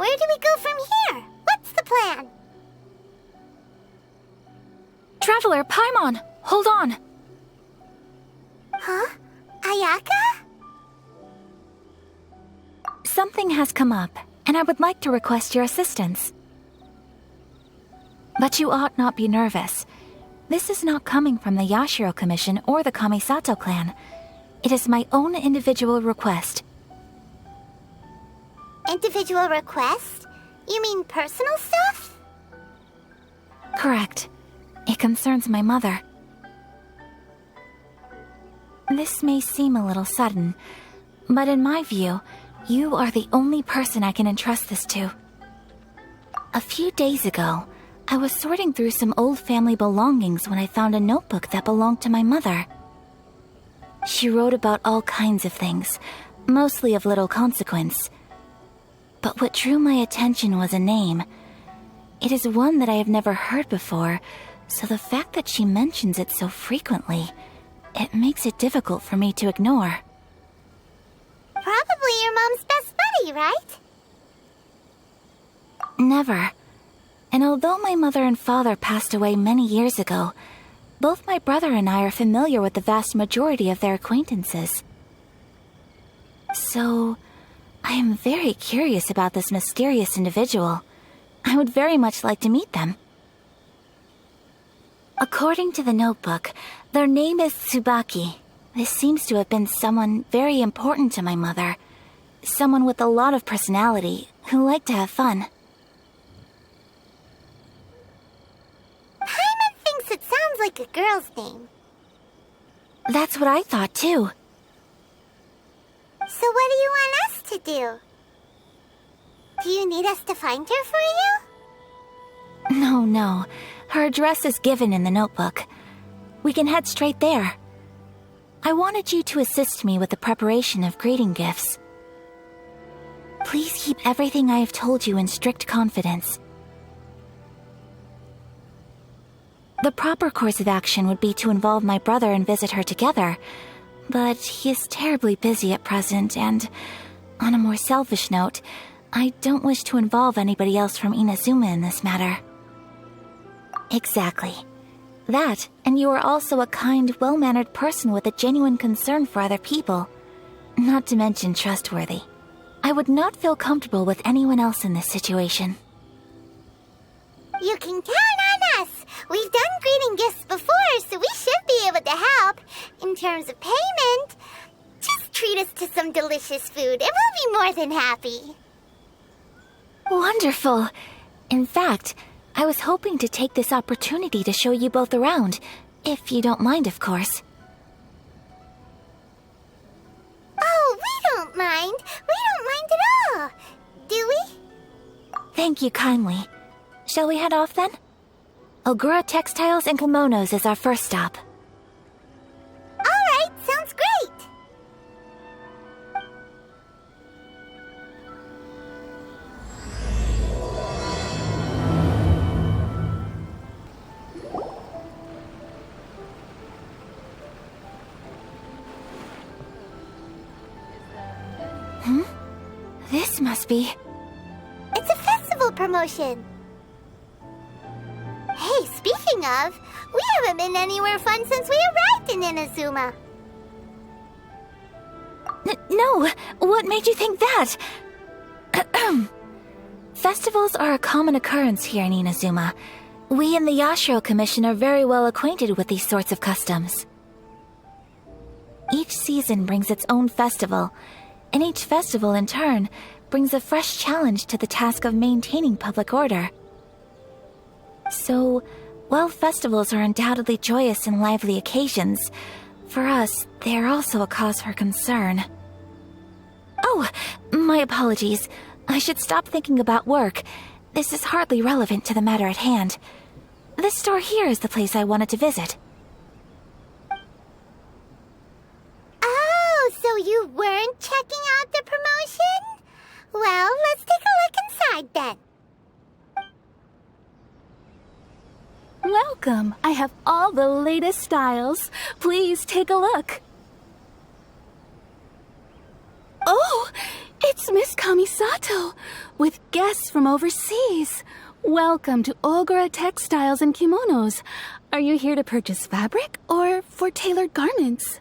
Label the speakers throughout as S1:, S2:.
S1: Where do we go from here? What's the plan?
S2: Traveler, Paimon, hold on.
S1: Huh? Ayaka?
S2: Something has come up, and I would like to request your assistance. But you ought not be nervous. This is not coming from the Yashiro Commission or the Kamisato clan. It is my own individual request.
S1: Individual request? You mean personal stuff?
S2: Correct. It concerns my mother. This may seem a little sudden, but in my view, you are the only person I can entrust this to. A few days ago, I was sorting through some old family belongings when I found a notebook that belonged to my mother. She wrote about all kinds of things, mostly of little consequence. But what drew my attention was a name. It is one that I have never heard before, so the fact that she mentions it so frequently, it makes it difficult for me to ignore.
S1: Probably your mom's best buddy, right?
S2: Never. And although my mother and father passed away many years ago, both my brother and I are familiar with the vast majority of their acquaintances. So, I am very curious about this mysterious individual. I would very much like to meet them. According to the notebook, their name is Tsubaki. This seems to have been someone very important to my mother. Someone with a lot of personality, who liked to have fun.
S1: Paimon thinks it sounds like a girl's name.
S2: That's what I thought too.
S1: So what do you want us to do? Do you need us to find her for you?
S2: No. Her address is given in the notebook. We can head straight there. I wanted you to assist me with the preparation of greeting gifts. Please keep everything I have told you in strict confidence. The proper course of action would be to involve my brother and visit her together, but he is terribly busy at present, and, on a more selfish note, I don't wish to involve anybody else from Inazuma in this matter. Exactly. That, and you are also a kind, well-mannered person with a genuine concern for other people. Not to mention trustworthy. I would not feel comfortable with anyone else in this situation.
S1: You can count on us! We've done greeting gifts before, so we should be able to help. In terms of payment, just treat us to some delicious food and we'll be more than happy.
S2: Wonderful! In fact, I was hoping to take this opportunity to show you both around, if you don't mind, of course.
S1: Oh, we don't mind. We don't mind at all. Do we?
S2: Thank you kindly. Shall we head off then? Ogura Textiles and Kimonos is our first stop.
S1: All right, sounds great.
S2: This must be...
S1: It's a festival promotion. Hey, speaking of, we haven't been anywhere fun since we arrived in Inazuma.
S2: No! What made you think that? Festivals are a common occurrence here in Inazuma. We in the Yashiro Commission are very well acquainted with these sorts of customs. Each season brings its own festival, and each festival, in turn, brings a fresh challenge to the task of maintaining public order. So, while festivals are undoubtedly joyous and lively occasions, for us, they are also a cause for concern. Oh, my apologies. I should stop thinking about work. This is hardly relevant to the matter at hand. This store here is the place I wanted to visit.
S1: Oh, so you weren't checking out the promotion? Well, let's take a look inside then.
S3: Welcome! I have all the latest styles. Please take a look. Oh! It's Miss Kamisato! Kamisato, with guests from overseas. Welcome to Ogura Textiles and Kimonos. Are you here to purchase fabric or for tailored garments?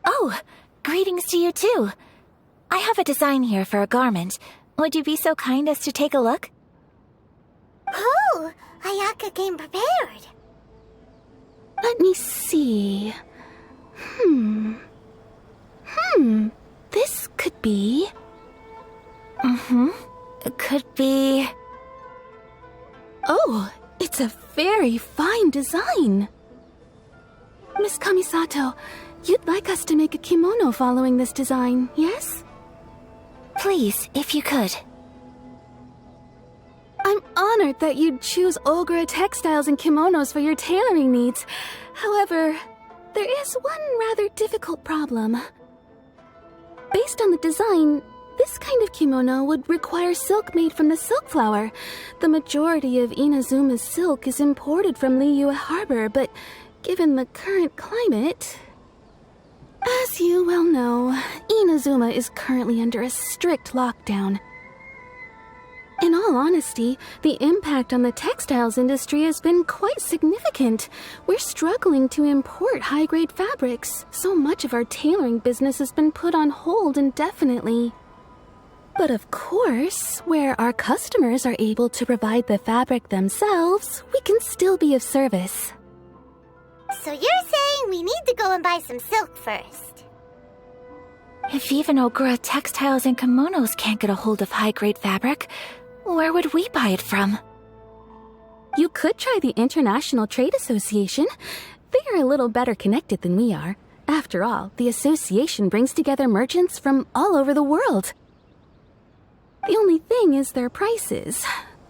S2: Oh, greetings to you too. I have a design here for a garment. Would you be so kind as to take a look?
S1: Oh, Ayaka came prepared.
S3: Let me see. This could be...
S2: It could be...
S3: Oh, it's a very fine design. Miss Kamisato, you'd like us to make a kimono following this design, yes?
S2: Please, if you could.
S3: I'm honored that you'd choose Ogura Textiles and Kimonos for your tailoring needs. However, there is one rather difficult problem. Based on the design, this kind of kimono would require silk made from the silk flower. The majority of Inazuma's silk is imported from Liyue Harbor, but given the current climate... As you well know, Inazuma is currently under a strict lockdown. In all honesty, the impact on the textiles industry has been quite significant. We're struggling to import high-grade fabrics. So much of our tailoring business has been put on hold indefinitely. But of course, where our customers are able to provide the fabric themselves, we can still be of service.
S1: So you're saying we need to go and buy some silk first?
S2: If even Ogura Textiles and Kimonos can't get a hold of high-grade fabric, where would we buy it from?
S3: You could try the International Trade Association. They are a little better connected than we are. After all, the association brings together merchants from all over the world. The only thing is their prices.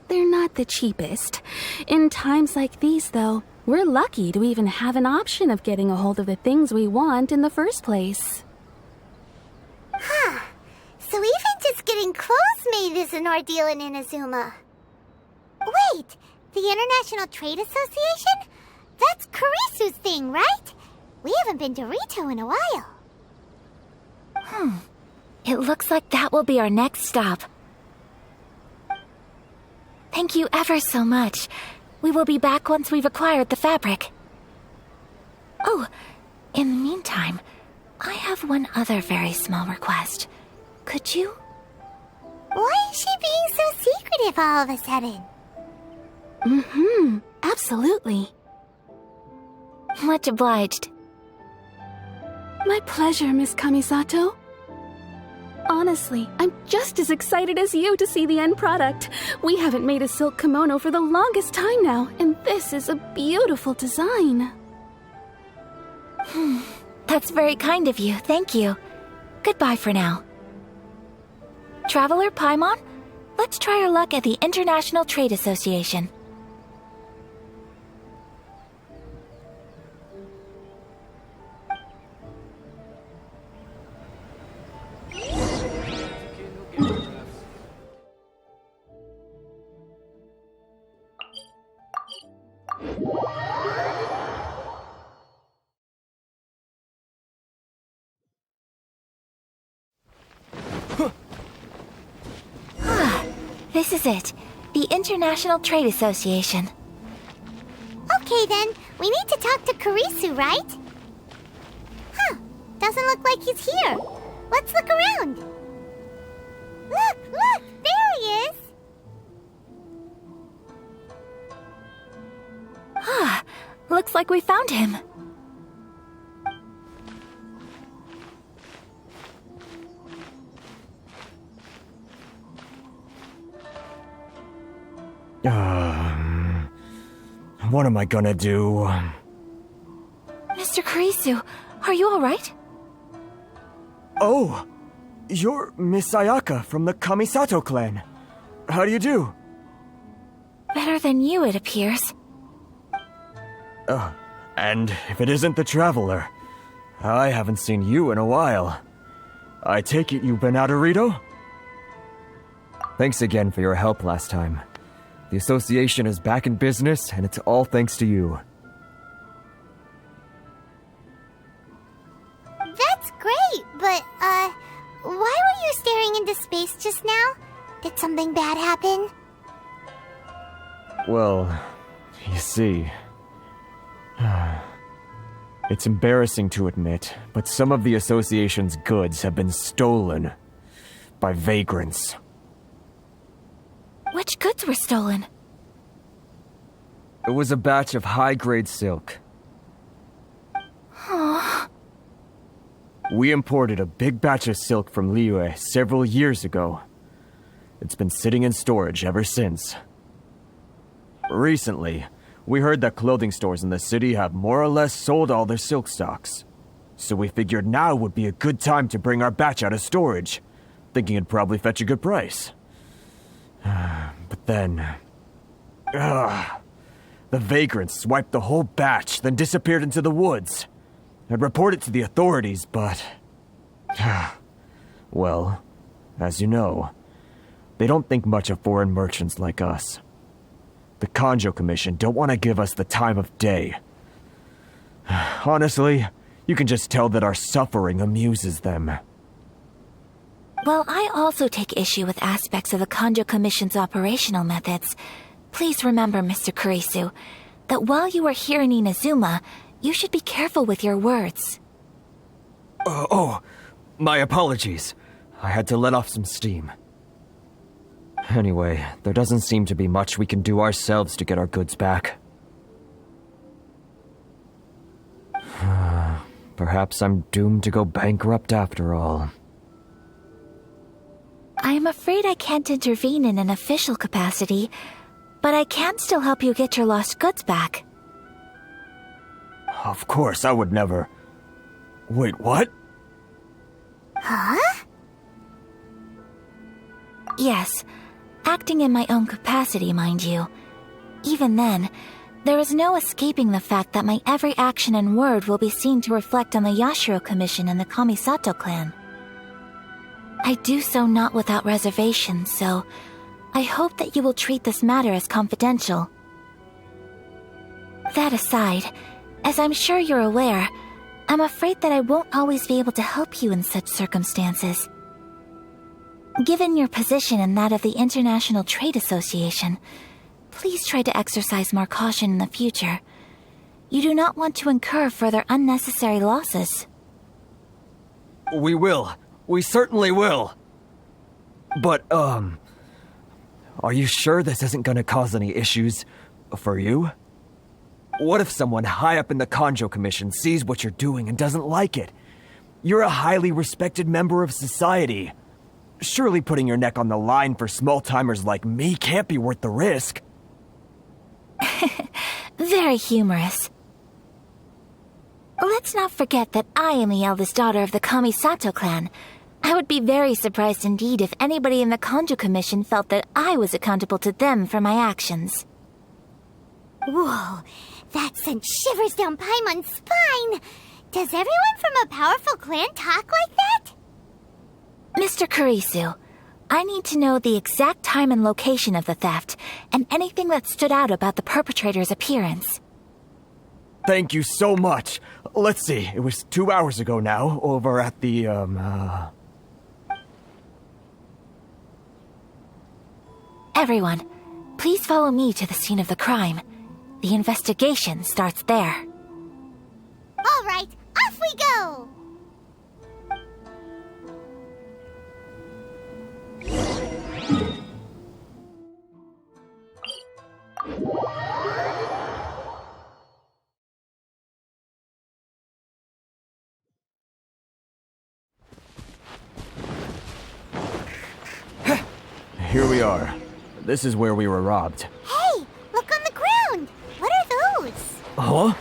S3: They're not the cheapest. In times like these, though, we're lucky to even have an option of getting a hold of the things we want in the first place.
S1: Huh. So even just getting clothes made is an ordeal in Inazuma. Wait, the International Trade Association? That's Kurisu's thing, right? We haven't been to Rito in a while.
S2: It looks like that will be our next stop. Thank you ever so much. We will be back once we've acquired the fabric. Oh, in the meantime, I have one other very small request. Could you?
S1: Why is she being so secretive all of a sudden?
S3: Absolutely.
S2: Much obliged.
S3: My pleasure, Miss Kamisato. Honestly, I'm just as excited as you to see the end product. We haven't made a silk kimono for the longest time now, and this is a beautiful design.
S2: That's very kind of you, thank you. Goodbye for now. Traveler Paimon, let's try our luck at the International Trade Association. This is it. The International Trade Association.
S1: Okay then, we need to talk to Kurisu, right? Huh, doesn't look like he's here. Let's look around. Look, there he is.
S2: Looks like we found him.
S4: What am I gonna do?
S2: Mr. Kurisu, are you alright?
S4: Oh! You're Miss Ayaka from the Kamisato clan. How do you do?
S2: Better than you, it appears.
S4: And if it isn't the Traveler, I haven't seen you in a while. I take it you've been out of Rito? Thanks again for your help last time. The association is back in business, and it's all thanks to you.
S1: That's great, but, why were you staring into space just now? Did something bad happen?
S4: Well, you see... It's embarrassing to admit, but some of the association's goods have been stolen by vagrants.
S2: Which goods were stolen?
S4: It was a batch of high-grade silk. We imported a big batch of silk from Liyue several years ago. It's been sitting in storage ever since. Recently, we heard that clothing stores in the city have more or less sold all their silk stocks. So we figured now would be a good time to bring our batch out of storage, thinking it'd probably fetch a good price. But then... the vagrants swiped the whole batch, then disappeared into the woods. I'd report it to the authorities, but... well, as you know, they don't think much of foreign merchants like us. The Kanjo Commission don't want to give us the time of day. Honestly, you can just tell that our suffering amuses them.
S2: Well, I also take issue with aspects of the Kanjo Commission's operational methods. Please remember, Mr. Kurisu, that while you are here in Inazuma, you should be careful with your words.
S4: My apologies. I had to let off some steam. Anyway, there doesn't seem to be much we can do ourselves to get our goods back. Perhaps I'm doomed to go bankrupt after all.
S2: I am afraid I can't intervene in an official capacity, but I can still help you get your lost goods back.
S4: Of course, I would never... Wait, what?
S1: Huh?
S2: Yes, acting in my own capacity, mind you. Even then, there is no escaping the fact that my every action and word will be seen to reflect on the Yashiro Commission and the Kamisato clan. I do so not without reservation, so I hope that you will treat this matter as confidential. That aside, as I'm sure you're aware, I'm afraid that I won't always be able to help you in such circumstances. Given your position and that of the International Trade Association, please try to exercise more caution in the future. You do not want to incur further unnecessary losses.
S4: We will. We certainly will. But, are you sure this isn't gonna cause any issues for you? What if someone high up in the Kanjo Commission sees what you're doing and doesn't like it? You're a highly respected member of society. Surely putting your neck on the line for small-timers like me can't be worth the risk.
S2: Very humorous. Let's not forget that I am the eldest daughter of the Kamisato clan. I would be very surprised indeed if anybody in the Kanjo Commission felt that I was accountable to them for my actions.
S1: Whoa, that sent shivers down Paimon's spine! Does everyone from a powerful clan talk like that?
S2: Mr. Kurisu, I need to know the exact time and location of the theft, and anything that stood out about the perpetrator's appearance.
S4: Thank you so much. Let's see, it was 2 hours ago now, over at the,
S2: Everyone, please follow me to the scene of the crime. The investigation starts there.
S1: All right, off we go!
S4: Here we are. This is where we were robbed.
S1: Hey, look on the ground! What are those?
S4: Huh?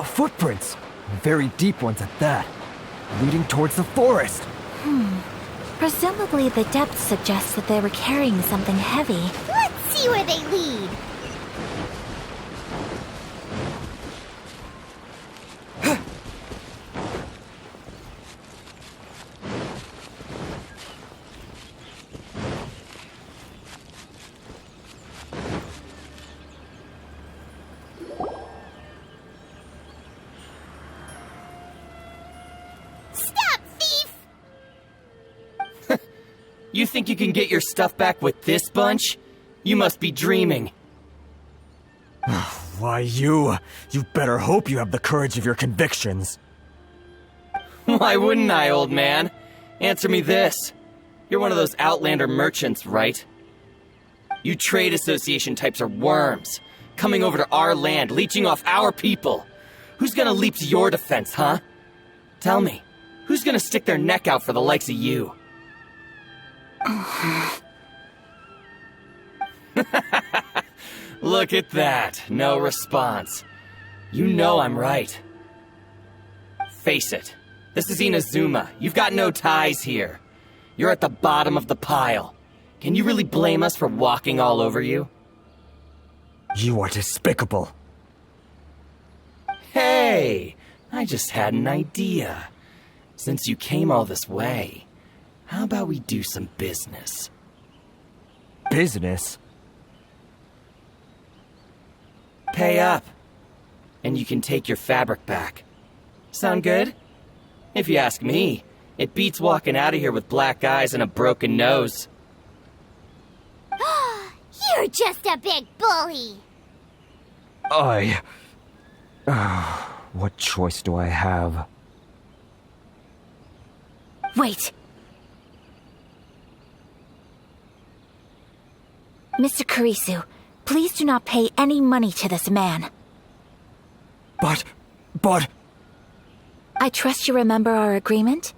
S4: Footprints. Very deep ones at that. Leading towards the forest.
S2: Presumably the depth suggests that they were carrying something heavy.
S1: Let's see where they lead.
S5: You think you can get your stuff back with this bunch? You must be dreaming.
S4: Why, you better hope you have the courage of your convictions.
S5: Why wouldn't I, old man? Answer me this. You're one of those Outlander merchants, right? You trade association types are worms, coming over to our land, leeching off our people. Who's gonna leap to your defense, huh? Tell me, who's gonna stick their neck out for the likes of you? Look at that, no response. You know I'm right. Face it, this is Inazuma. You've got no ties here. You're at the bottom of the pile. Can you really blame us for walking all over you?
S4: You are despicable.
S5: Hey, I just had an idea. Since you came all this way, how about we do some business?
S4: Business?
S5: Pay up, and you can take your fabric back. Sound good? If you ask me, it beats walking out of here with black eyes and a broken nose.
S1: You're just a big bully.
S4: What choice do I have?
S2: Wait. Mr. Kurisu, please do not pay any money to this man.
S4: But...
S2: I trust you remember our agreement?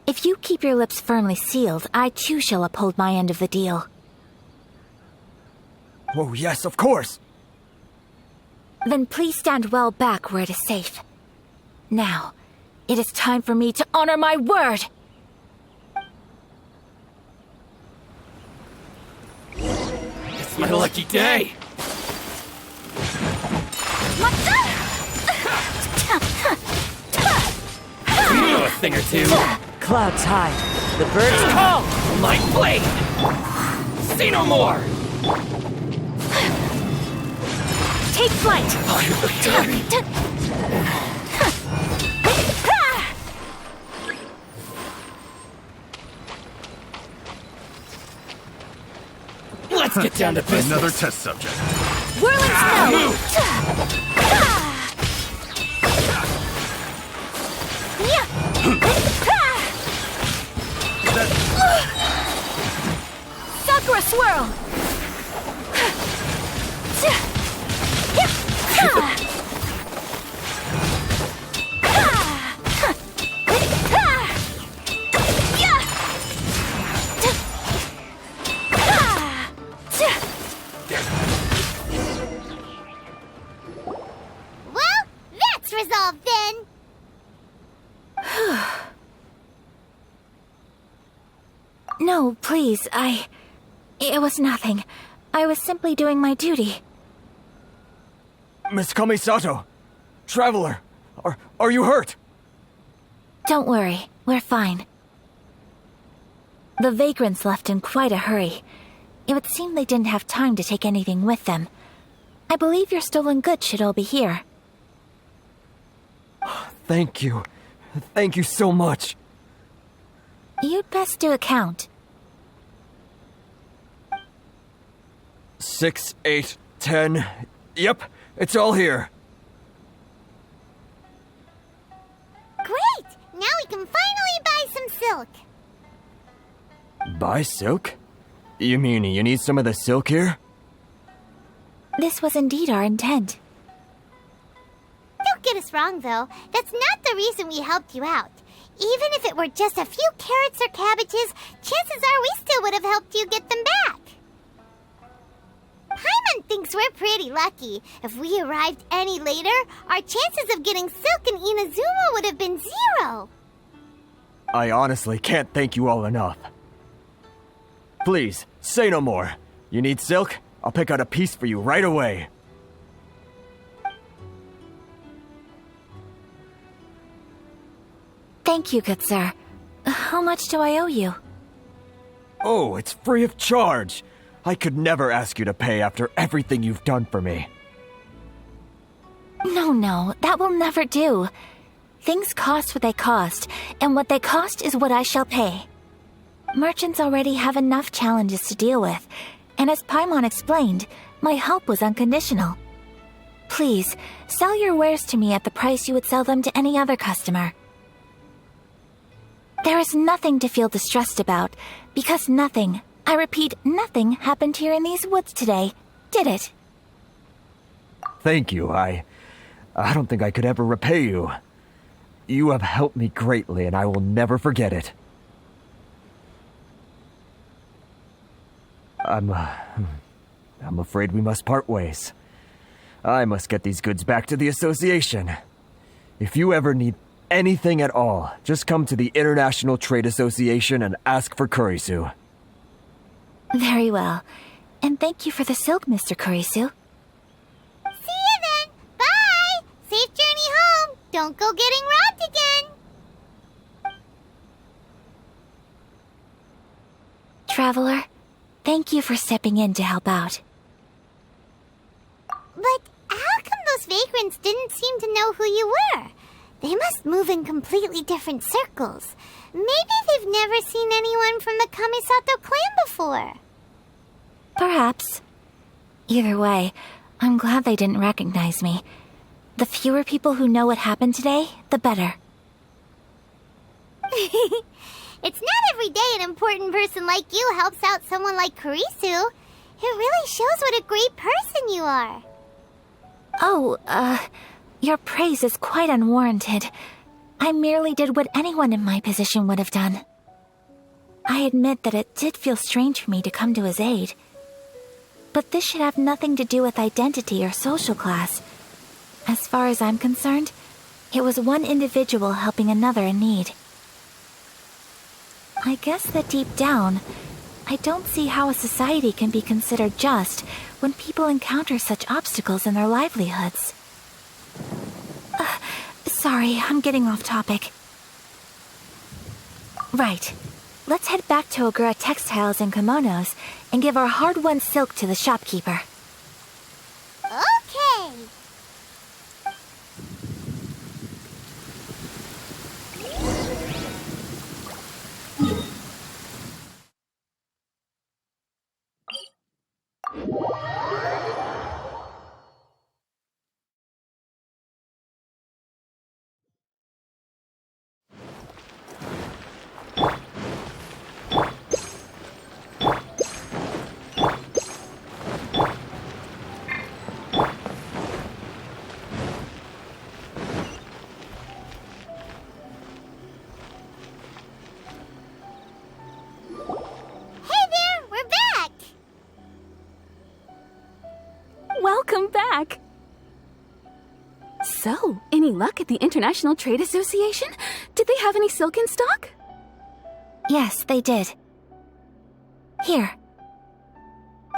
S2: If you keep your lips firmly sealed, I too shall uphold my end of the deal.
S4: Oh, yes, of course!
S2: Then please stand well back where it is safe. Now, it is time for me to honor my word!
S5: It's my lucky day! You know a thing or two.
S6: Clouds high. The birds call!
S5: My blade! Say no more!
S2: Take flight!
S5: Let's get down to business.
S7: Another test subject.
S2: Whirling snow! Sakura swirl!
S1: Well, that's resolved then.
S2: No, please, It was nothing. I was simply doing my duty.
S4: Miss Kamisato! Traveler! Are you hurt?
S2: Don't worry, we're fine. The vagrants left in quite a hurry. It would seem they didn't have time to take anything with them. I believe your stolen goods should all be here.
S4: Thank you. Thank you so much.
S2: You'd best do a count.
S4: 6, 8, 10... Yep, it's all here.
S1: Great! Now we can finally buy some silk.
S4: Buy silk? You mean you need some of the silk here?
S2: This was indeed our intent.
S1: Don't get us wrong, though. That's not the reason we helped you out. Even if it were just a few carrots or cabbages, chances are we still would have helped you get them back. Paimon thinks we're pretty lucky. If we arrived any later, our chances of getting silk in Inazuma would have been 0.
S4: I honestly can't thank you all enough. Please, say no more. You need silk? I'll pick out a piece for you right away.
S2: Thank you, good sir. How much do I owe you?
S4: Oh, it's free of charge. I could never ask you to pay after everything you've done for me.
S2: No, that will never do. Things cost what they cost, and what they cost is what I shall pay. Merchants already have enough challenges to deal with, and as Paimon explained, my help was unconditional. Please, sell your wares to me at the price you would sell them to any other customer. There is nothing to feel distressed about, because nothing, I repeat, nothing happened here in these woods today, did it?
S4: Thank you. I don't think I could ever repay you. You have helped me greatly, and I will never forget it. I'm afraid we must part ways. I must get these goods back to the association. If you ever need anything at all, just come to the International Trade Association and ask for Kurisu.
S2: Very well. And thank you for the silk, Mr. Kurisu.
S1: See you then. Bye. Safe journey home. Don't go getting robbed again.
S2: Traveler, thank you for stepping in to help out.
S1: But how come those vagrants didn't seem to know who you were? They must move in completely different circles. Maybe they've never seen anyone from the Kamisato clan before.
S2: Perhaps. Either way, I'm glad they didn't recognize me. The fewer people who know what happened today, the better.
S1: It's not every day an important person like you helps out someone like Kurisu. It really shows what a great person you are.
S2: Oh, your praise is quite unwarranted. I merely did what anyone in my position would have done. I admit that it did feel strange for me to come to his aid. But this should have nothing to do with identity or social class. As far as I'm concerned, it was one individual helping another in need. I guess that deep down, I don't see how a society can be considered just when people encounter such obstacles in their livelihoods. Sorry, I'm getting off topic. Right. Let's head back to Ogura Textiles and Kimonos and give our hard-won silk to the shopkeeper.
S1: Okay.
S3: Welcome back! So, any luck at the International Trade Association? Did they have any silk in stock?
S2: Yes, they did. Here.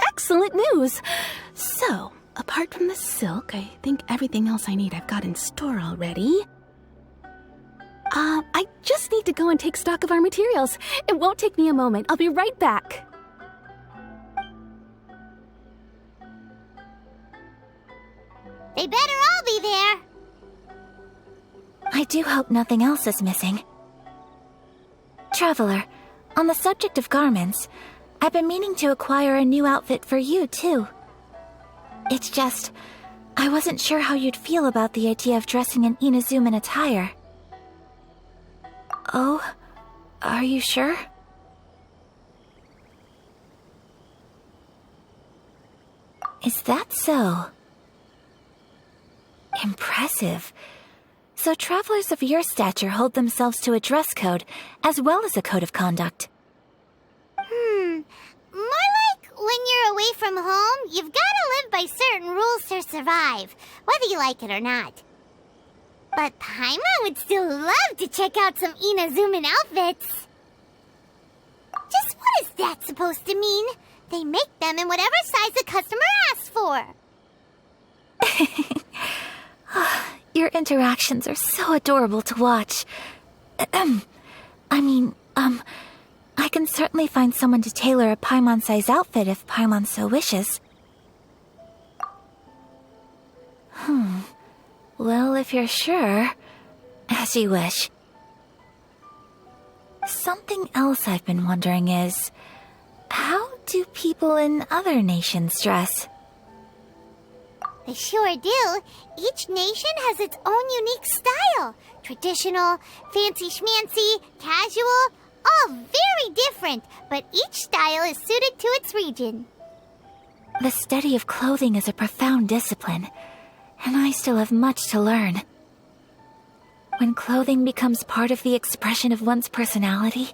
S3: Excellent news! So, apart from the silk, I think everything else I need I've got in store already. I just need to go and take stock of our materials. It won't take me a moment. I'll be right back.
S1: They better all be there.
S2: I do hope nothing else is missing. Traveler, on the subject of garments, I've been meaning to acquire a new outfit for you, too. It's just, I wasn't sure how you'd feel about the idea of dressing in Inazuman attire. Oh, are you sure? Is that so? Impressive. So travelers of your stature hold themselves to a dress code, as well as a code of conduct.
S1: More like when you're away from home, you've gotta live by certain rules to survive, whether you like it or not. But Paimon would still love to check out some Inazuman outfits. Just what is that supposed to mean? They make them in whatever size the customer asks for.
S2: Your interactions are so adorable to watch. I can certainly find someone to tailor a Paimon-size outfit if Paimon so wishes. Well, if you're sure, as you wish. Something else I've been wondering is, how do people in other nations dress?
S1: They sure do. Each nation has its own unique style. Traditional, fancy schmancy, casual, all very different, but each style is suited to its region.
S2: The study of clothing is a profound discipline, and I still have much to learn. When clothing becomes part of the expression of one's personality,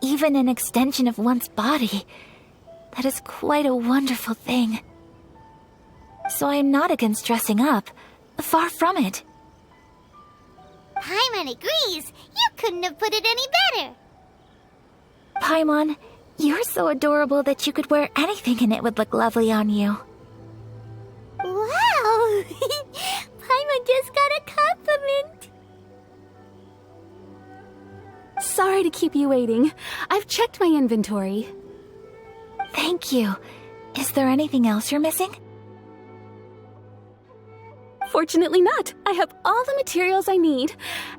S2: even an extension of one's body, that is quite a wonderful thing. So I am not against dressing up. Far from it.
S1: Paimon agrees. You couldn't have put it any better.
S2: Paimon, you're so adorable that you could wear anything and it would look lovely on you.
S1: Wow! Paimon just got a compliment.
S3: Sorry to keep you waiting. I've checked my inventory.
S2: Thank you. Is there anything else you're missing?
S3: Fortunately not. I have all the materials I need.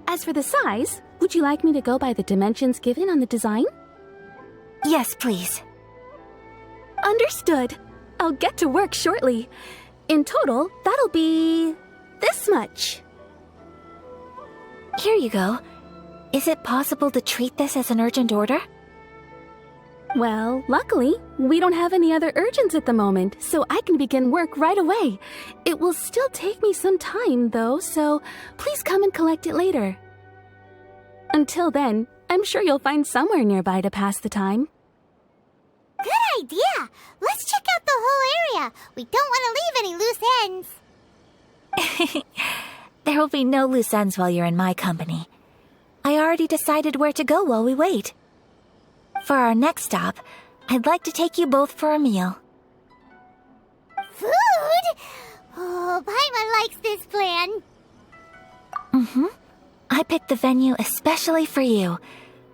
S3: As for the size, would you like me to go by the dimensions given on the design?
S2: Yes, please.
S3: Understood. I'll get to work shortly. In total, that'll be this much.
S2: Here you go. Is it possible to treat this as an urgent order?
S3: Well, luckily, we don't have any other urgents at the moment, so I can begin work right away. It will still take me some time, though, so please come and collect it later. Until then, I'm sure you'll find somewhere nearby to pass the time.
S1: Good idea. Let's check out the whole area. We don't want to leave any loose ends.
S2: There will be no loose ends while you're in my company. I already decided where to go while we wait. For our next stop, I'd like to take you both for a meal.
S1: Food? Oh, Paimon likes this plan.
S2: I picked the venue especially for you.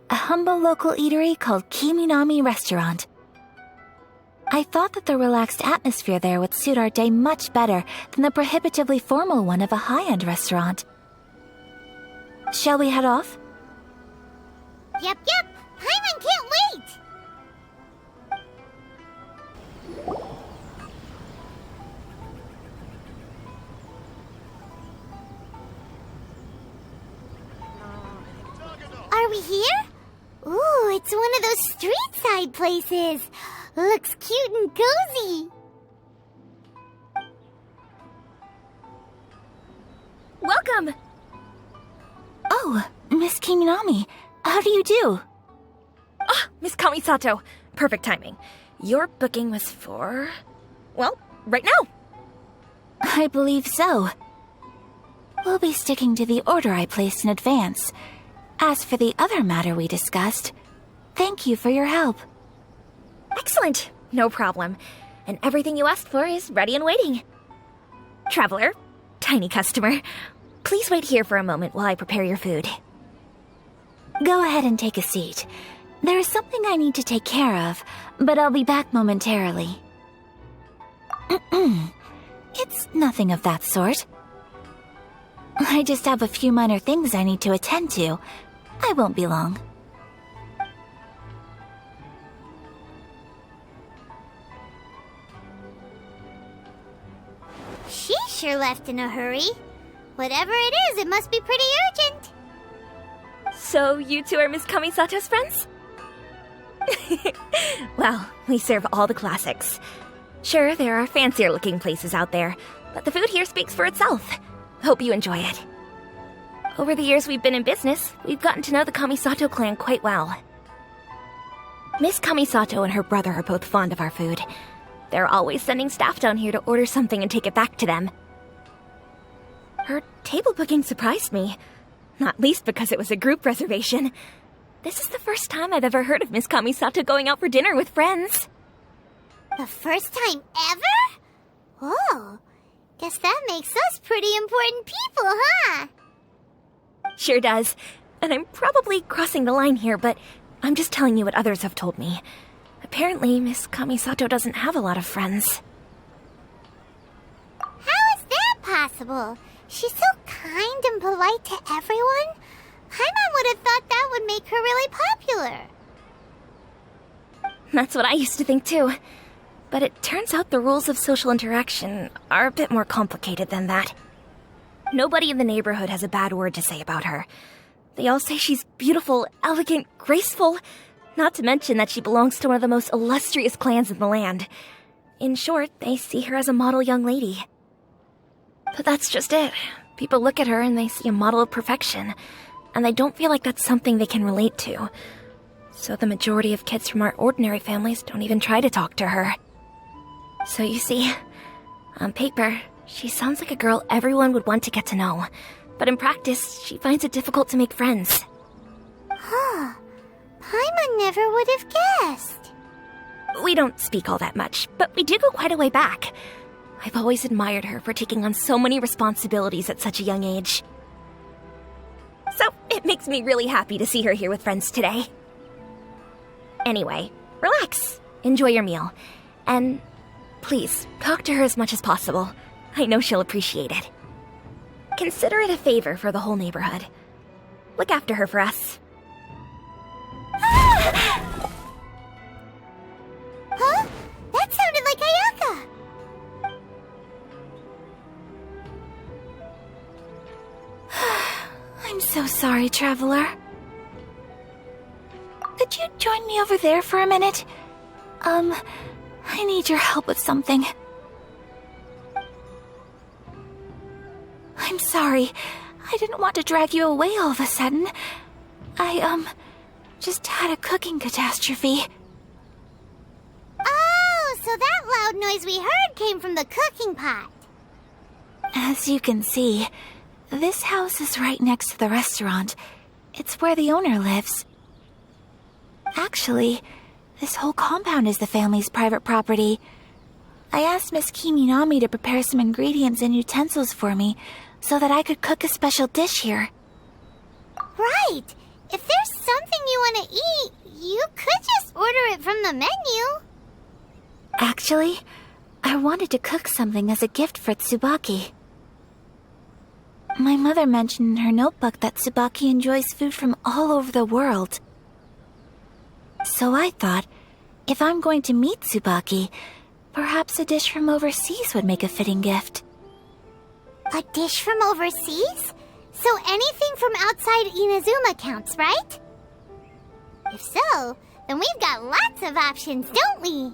S2: A humble local eatery called Kiminami Restaurant. I thought that the relaxed atmosphere there would suit our day much better than the prohibitively formal one of a high-end restaurant. Shall we head off?
S1: Yep. Paimon can't wait. Are we here? Ooh, it's one of those street-side places. Looks cute and cozy.
S3: Welcome!
S2: Oh, Miss Kiminami, how do you do?
S7: Ah, Miss Kamisato. Perfect timing. Your booking was for... well, right now.
S2: I believe so. We'll be sticking to the order I placed in advance. As for the other matter we discussed, thank you for your help.
S7: Excellent. No problem. And everything you asked for is ready and waiting. Traveler, tiny customer, please wait here for a moment while I prepare your food.
S2: Go ahead and take a seat. There is something I need to take care of, but I'll be back momentarily. It's nothing of that sort. I just have a few minor things I need to attend to. I won't be long.
S1: She sure left in a hurry. Whatever it is, it must be pretty urgent.
S7: So you two are Miss Kamisato's friends? Well, we serve all the classics. Sure, there are fancier-looking places out there, but the food here speaks for itself. Hope you enjoy it. Over the years we've been in business, we've gotten to know the Kamisato clan quite well. Miss Kamisato and her brother are both fond of our food. They're always sending staff down here to order something and take it back to them. Her table booking surprised me, not least because it was a group reservation. This is the first time I've ever heard of Miss Kamisato going out for dinner with friends.
S1: The first time ever? Whoa. Guess that makes us pretty important people, huh?
S7: Sure does. And I'm probably crossing the line here, but I'm just telling you what others have told me. Apparently, Miss Kamisato doesn't have a lot of friends.
S1: How is that possible? She's so kind and polite to everyone. Paimon would have thought that would make her really popular.
S7: That's what I used to think too. But it turns out the rules of social interaction are a bit more complicated than that. Nobody in the neighborhood has a bad word to say about her. They all say she's beautiful, elegant, graceful, not to mention that she belongs to one of the most illustrious clans in the land. In short, they see her as a model young lady. But that's just it. People look at her and they see a model of perfection, and they don't feel like that's something they can relate to. So the majority of kids from our ordinary families don't even try to talk to her. So you see, on paper, she sounds like a girl everyone would want to get to know. But in practice, she finds it difficult to make friends.
S1: Huh. Paimon never would have guessed.
S7: We don't speak all that much, but we do go quite a way back. I've always admired her for taking on so many responsibilities at such a young age. So it makes me really happy to see her here with friends today. Anyway, relax, enjoy your meal, and please, talk to her as much as possible. I know she'll appreciate it. Consider it a favor for the whole neighborhood. Look after her for us.
S1: Huh? That sounded like Ayaka!
S2: I'm so sorry, traveler. Could you join me over there for a minute? I need your help with something. I'm sorry. I didn't want to drag you away all of a sudden. I, just had a cooking catastrophe.
S1: Oh, so that loud noise we heard came from the cooking pot.
S2: As you can see, this house is right next to the restaurant. It's where the owner lives. Actually, this whole compound is the family's private property. I asked Miss Kiminami to prepare some ingredients and utensils for me so that I could cook a special dish here.
S1: Right. If there's something you want to eat, you could just order it from the menu.
S2: Actually, I wanted to cook something as a gift for Tsubaki. My mother mentioned in her notebook that Tsubaki enjoys food from all over the world. So I thought, if I'm going to meet Tsubaki, perhaps a dish from overseas would make a fitting gift.
S1: A dish from overseas? So anything from outside Inazuma counts, right? If so, then we've got lots of options, don't we?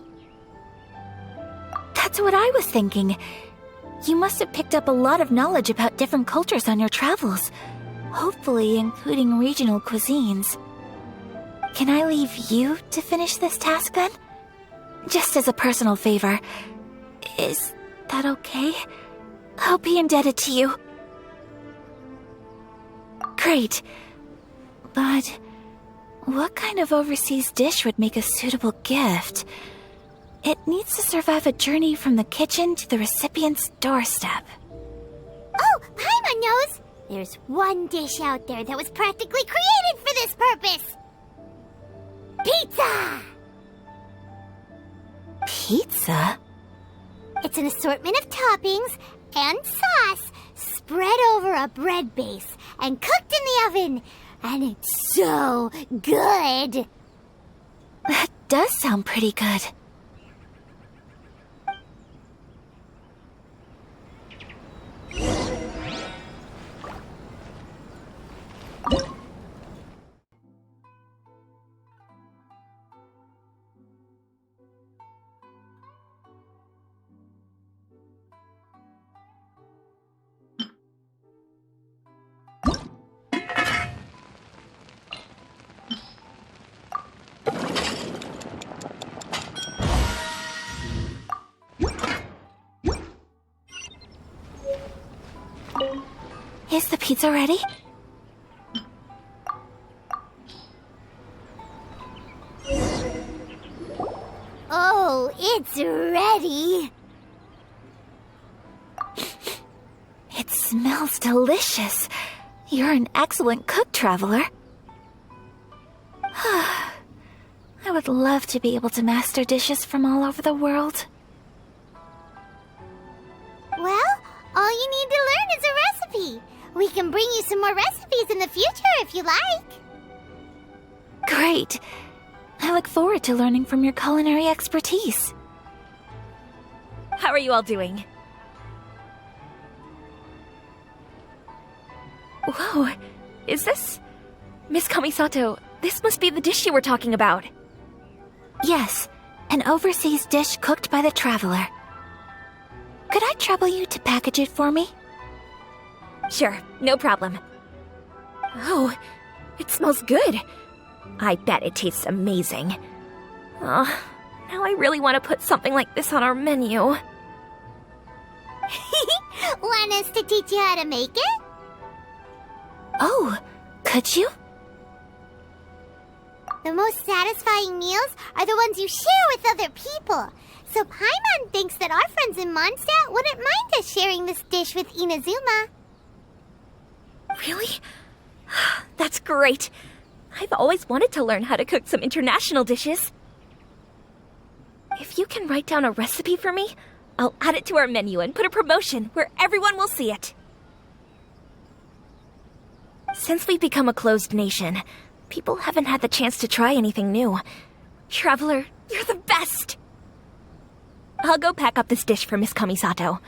S2: That's what I was thinking. You must have picked up a lot of knowledge about different cultures on your travels, hopefully including regional cuisines. Can I leave you to finish this task then? Just as a personal favor. Is that okay? I'll be indebted to you. Great. But what kind of overseas dish would make a suitable gift? It needs to survive a journey from the kitchen to the recipient's doorstep.
S1: Oh, Paimon knows! There's one dish out there that was practically created for this purpose! Pizza!
S2: Pizza?
S1: It's an assortment of toppings and sauce spread over a bread base and cooked in the oven. And it's so good!
S2: That does sound pretty good. Is the pizza ready?
S1: Oh, it's ready!
S2: It smells delicious. You're an excellent cook, traveler. I would love to be able to master dishes from all over the world.
S1: Well, all you need to learn is a recipe. We can bring you some more recipes in the future if you like.
S2: Great. I look forward to learning from your culinary expertise.
S7: How are you all doing? Whoa, is this... Miss Kamisato, this must be the dish you were talking about.
S2: Yes, an overseas dish cooked by the traveler. Could I trouble you to package it for me?
S7: Sure, no problem. Oh, it smells good. I bet it tastes amazing. Oh, now I really want to put something like this on our menu.
S1: Want us to teach you how to make it?
S2: Oh, could you?
S1: The most satisfying meals are the ones you share with other people. So Paimon thinks that our friends in Mondstadt wouldn't mind us sharing this dish with Inazuma.
S7: Really? That's great. I've always wanted to learn how to cook some international dishes. If you can write down a recipe for me, I'll add it to our menu and put a promotion where everyone will see it. Since we've become a closed nation, people haven't had the chance to try anything new. Traveler, you're the best! I'll go pack up this dish for Miss Kamisato.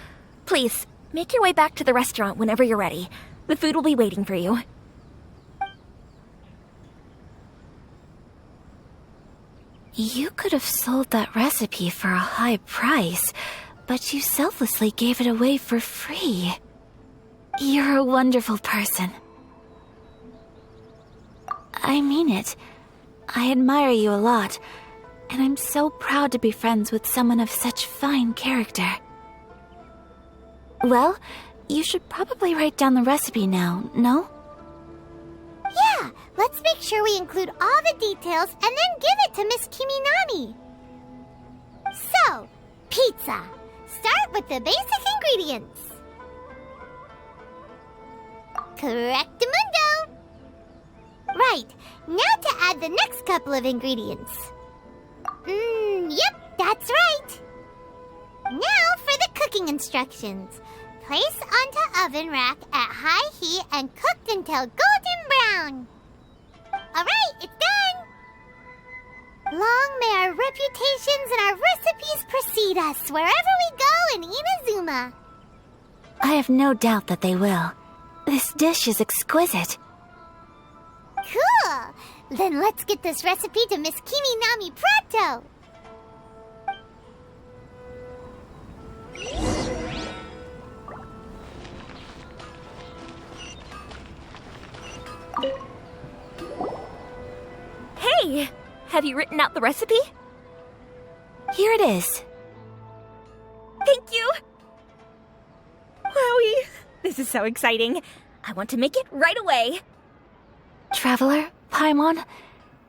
S7: Please, make your way back to the restaurant whenever you're ready. The food will be waiting for you.
S2: You could have sold that recipe for a high price, but you selflessly gave it away for free. You're a wonderful person. I mean it. I admire you a lot, and I'm so proud to be friends with someone of such fine character. Well, you should probably write down the recipe now, no?
S1: Yeah, let's make sure we include all the details and then give it to Miss Kiminami. So, pizza. Start with the basic ingredients. Correctamundo. Right, now to add the next couple of ingredients. Yep, that's right. Now for the cooking instructions. Place onto oven rack at high heat and cooked until golden brown. Alright, it's done! Long may our reputations and our recipes precede us wherever we go in Inazuma.
S2: I have no doubt that they will. This dish is exquisite.
S1: Cool! Then let's get this recipe to Miss Kiminami pronto!
S7: Hey! Have you written out the recipe?
S2: Here it is.
S7: Thank you! Wowie! This is so exciting. I want to make it right away.
S2: Traveler, Paimon,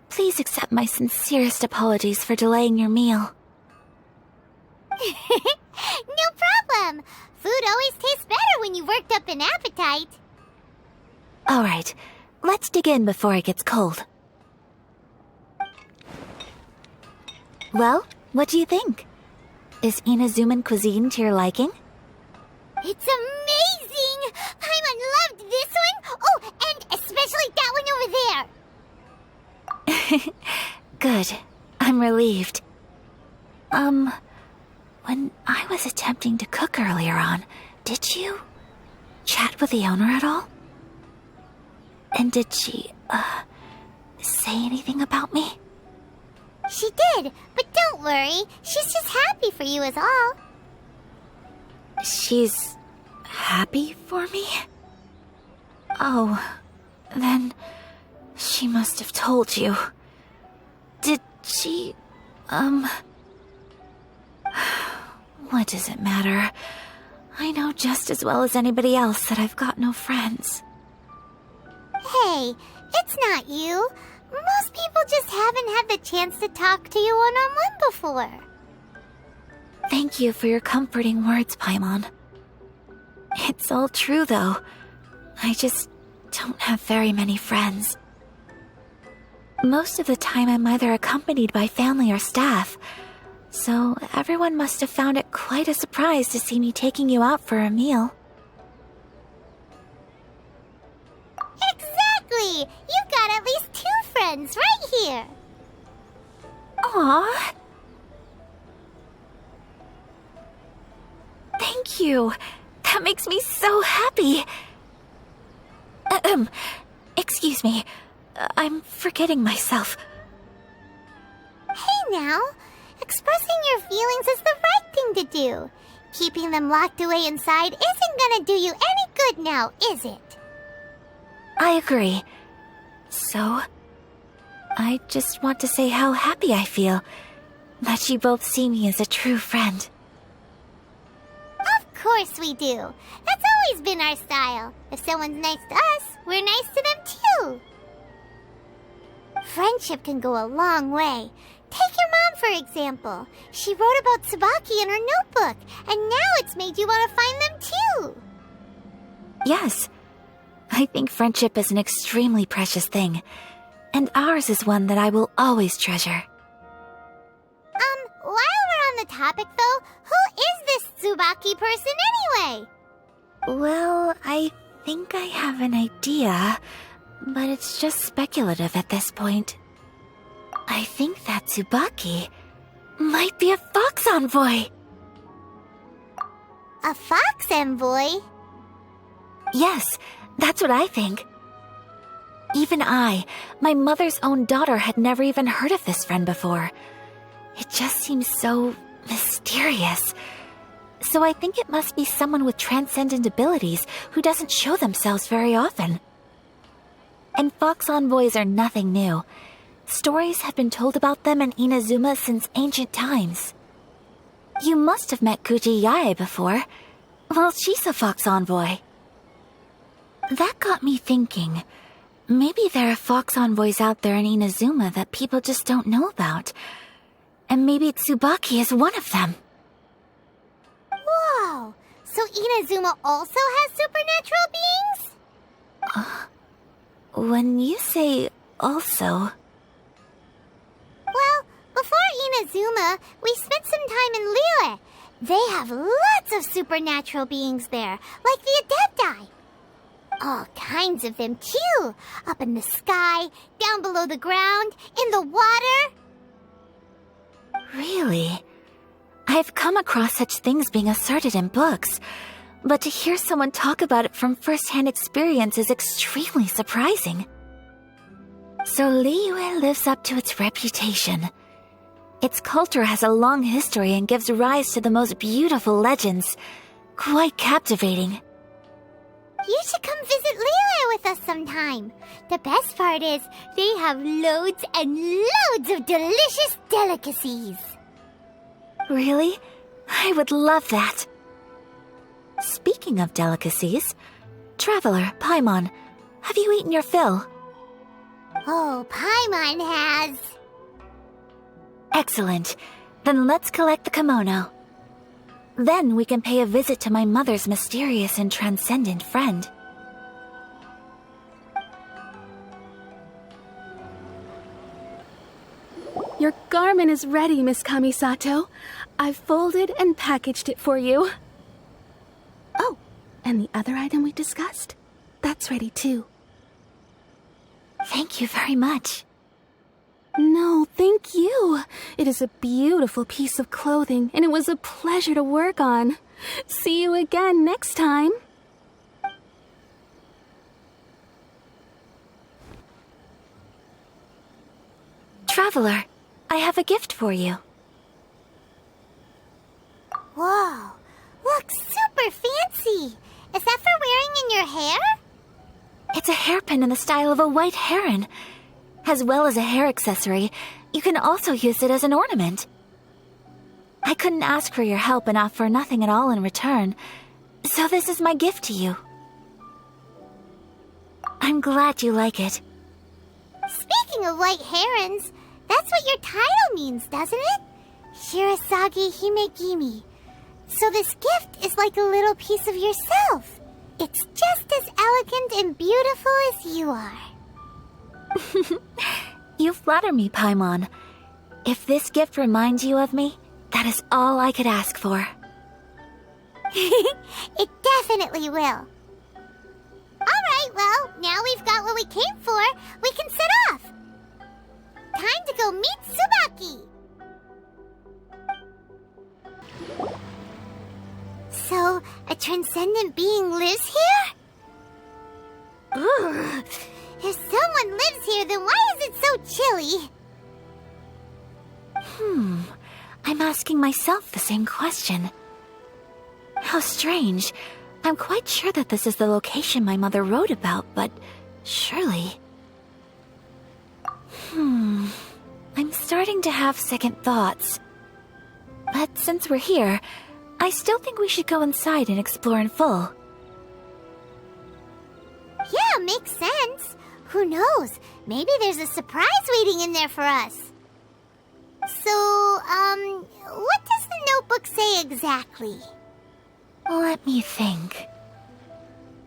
S2: please accept my sincerest apologies for delaying your meal.
S1: No problem! Food always tastes better when you've worked up an appetite.
S2: All right, let's dig in before it gets cold. Well, what do you think? Is Inazuman cuisine to your liking?
S1: It's amazing! Paimon loved this one! Oh, and especially that one over there!
S2: Good. I'm relieved. When I was attempting to cook earlier on, did you chat with the owner at all? And did she, say anything about me?
S1: She did, but don't worry. She's just happy for you is all.
S2: She's happy for me? Oh, then she must have told you. Did she, What does it matter? I know just as well as anybody else that I've got no friends.
S1: Hey, it's not you. Most people just haven't had the chance to talk to you one-on-one before.
S2: Thank you for your comforting words, Paimon. It's all true, though. I just don't have very many friends. Most of the time I'm either accompanied by family or staff, so everyone must have found it quite a surprise to see me taking you out for a meal.
S1: here.
S2: Aw. Thank you. That makes me so happy. Excuse me. I'm forgetting myself.
S1: Hey now, expressing your feelings is the right thing to do. Keeping them locked away inside isn't gonna do you any good now, is it?
S2: I agree. So, I just want to say how happy I feel that you both see me as a true friend.
S1: Of course we do. That's always been our style. If someone's nice to us, we're nice to them too. Friendship can go a long way. Take your mom, for example. She wrote about Tsubaki in her notebook, and now it's made you want to find them too.
S2: Yes. I think friendship is an extremely precious thing, and ours is one that I will always treasure.
S1: While we're on the topic though, who is this Tsubaki person anyway?
S2: Well, I think I have an idea, but it's just speculative at this point. I think that Tsubaki might be a fox envoy.
S1: A fox envoy?
S2: Yes, that's what I think. Even I, my mother's own daughter, had never even heard of this friend before. It just seems so mysterious. So I think it must be someone with transcendent abilities who doesn't show themselves very often. And fox envoys are nothing new. Stories have been told about them in Inazuma since ancient times. You must have met Kuji Yae before. Well, she's a fox envoy. That got me thinking. Maybe there are fox envoys out there in Inazuma that people just don't know about. And maybe Tsubaki is one of them.
S1: Whoa! So Inazuma also has supernatural beings?
S2: When you say also...
S1: Well, before Inazuma, we spent some time in Liyue. They have lots of supernatural beings there, like the Adepti. All kinds of them, too. Up in the sky, down below the ground, in the water.
S2: Really? I've come across such things being asserted in books, but to hear someone talk about it from first-hand experience is extremely surprising. So Liyue lives up to its reputation. Its culture has a long history and gives rise to the most beautiful legends. Quite captivating.
S1: You should come visit Liyue with us sometime. The best part is, they have loads and loads of delicious delicacies.
S2: Really? I would love that. Speaking of delicacies, Traveler, Paimon, have you eaten your fill?
S1: Oh, Paimon has.
S2: Excellent. Then let's collect the kimono. Then we can pay a visit to my mother's mysterious and transcendent friend.
S3: Your garment is ready, Miss Kamisato. I've folded and packaged it for you. Oh, and the other item we discussed? That's ready too.
S2: Thank you very much.
S3: No, thank you. It is a beautiful piece of clothing, and it was a pleasure to work on. See you again next time.
S2: Traveler, I have a gift for you.
S1: Whoa, looks super fancy. Is that for wearing in your hair?
S2: It's a hairpin in the style of a white heron. As well as a hair accessory, you can also use it as an ornament. I couldn't ask for your help and offer nothing at all in return, so this is my gift to you. I'm glad you like it.
S1: Speaking of white herons, that's what your title means, doesn't it? Shirasagi Himegimi. So this gift is like a little piece of yourself. It's just as elegant and beautiful as you are.
S2: You flatter me, Paimon. If this gift reminds you of me, that is all I could ask for.
S1: It definitely will. Alright, well, now we've got what we came for, we can set off. Time to go meet Tsubaki! So, a transcendent being lives here? Ugh. If someone lives here, then why is it so chilly?
S2: I'm asking myself the same question. How strange. I'm quite sure that this is the location my mother wrote about, but surely... I'm starting to have second thoughts. But since we're here, I still think we should go inside and explore in full.
S1: Yeah, makes sense. Who knows? Maybe there's a surprise waiting in there for us. So, what does the notebook say exactly?
S2: Let me think.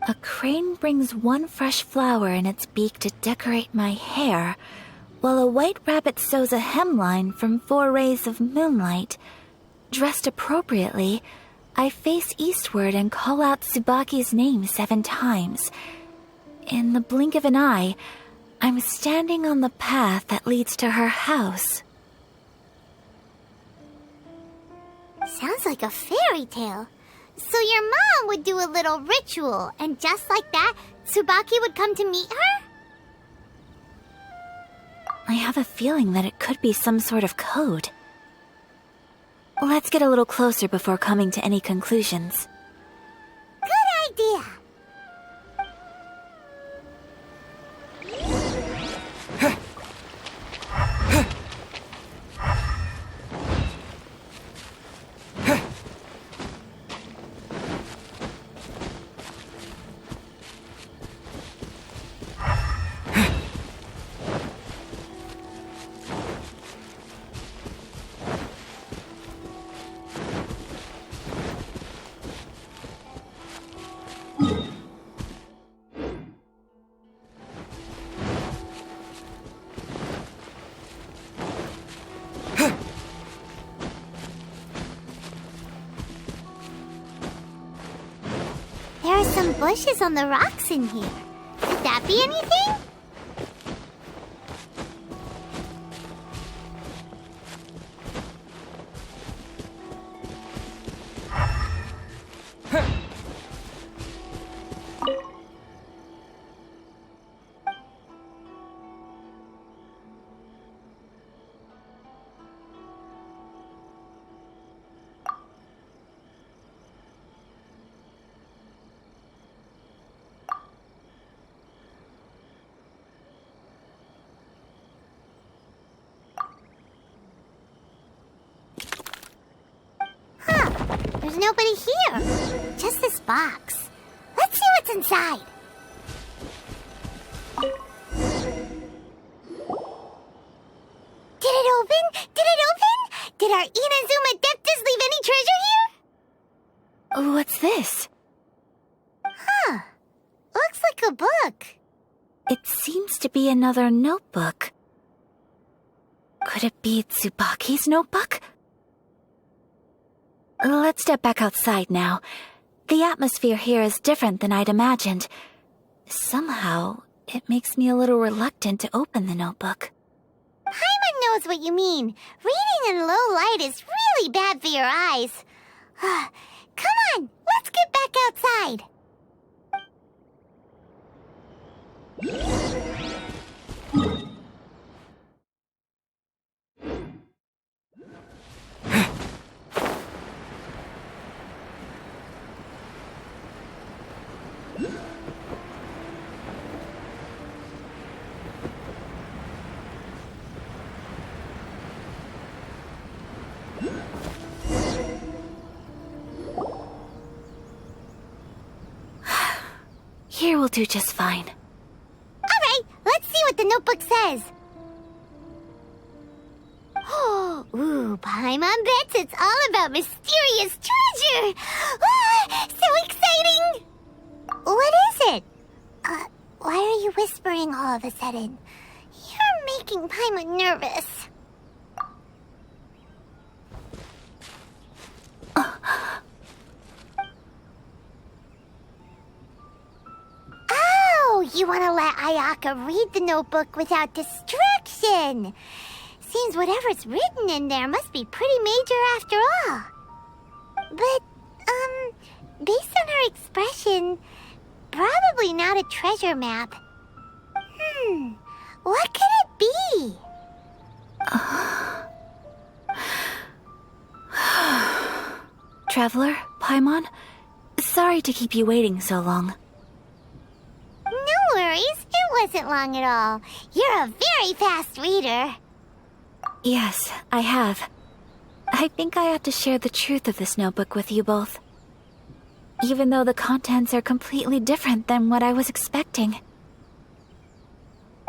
S2: A crane brings one fresh flower in its beak to decorate my hair, while a white rabbit sews a hemline from 4 rays of moonlight. Dressed appropriately, I face eastward and call out Tsubaki's name 7 times. In the blink of an eye, I'm standing on the path that leads to her house.
S1: Sounds like a fairy tale. So your mom would do a little ritual, and just like that, Tsubaki would come to meet her?
S2: I have a feeling that it could be some sort of code. Let's get a little closer before coming to any conclusions.
S1: Good idea. There are some bushes on the rocks in here. Could that be anything? There's nobody here. Just this box. Let's see what's inside. Did it open? Did it open? Did our Inazuma Depths leave any treasure here?
S2: What's this?
S1: Huh. Looks like a book.
S2: It seems to be another notebook. Could it be Tsubaki's notebook? Let's step back outside now. The atmosphere here is different than I'd imagined. Somehow, it makes me a little reluctant to open the notebook.
S1: Paimon knows what you mean. Reading in low light is really bad for your eyes. Come on, let's get back outside.
S2: Here will do just fine.
S1: All right, let's see what the notebook says. Ooh, Paimon bets it's all about mysterious treasure. So exciting! What is it? Why are you whispering all of a sudden? You're making Paimon nervous. Oh, you want to let Ayaka read the notebook without distraction? expression. Seems whatever's written in there must be pretty major after all. But, based on her expression, probably not a treasure map. What could it be?
S2: Traveler, Paimon, sorry to keep you waiting so long.
S1: No worries, it wasn't long at all. You're a very fast reader.
S2: Yes, I have. I think I ought to share the truth of this notebook with you both. Even though the contents are completely different than what I was expecting.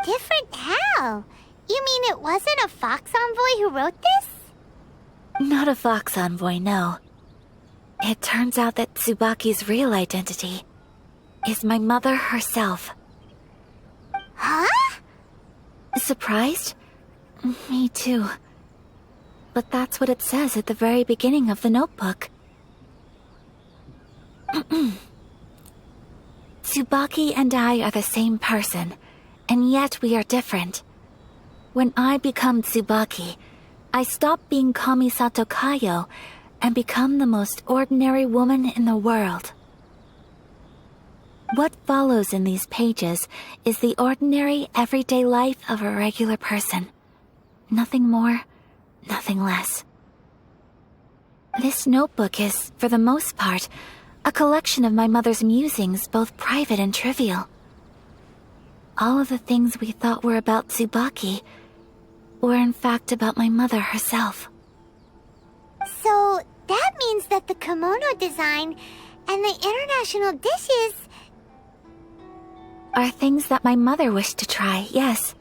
S1: Different how? You mean it wasn't a Fox Envoy who wrote this?
S2: Not a Fox Envoy, no. It turns out that Tsubaki's real identity is my mother herself.
S1: Huh?
S2: Surprised? Me too. But that's what it says at the very beginning of the notebook. Tsubaki and I are the same person, and yet we are different. When I become Tsubaki, I stop being Kamisato Kayo and become the most ordinary woman in the world. What follows in these pages is the ordinary, everyday life of a regular person. Nothing more, nothing less. This notebook is, for the most part, a collection of my mother's musings, both private and trivial. All of the things we thought were about Tsubaki were in fact about my mother herself.
S1: So, that means that the kimono design and the international dishes...
S2: are things that my mother wished to try, yes.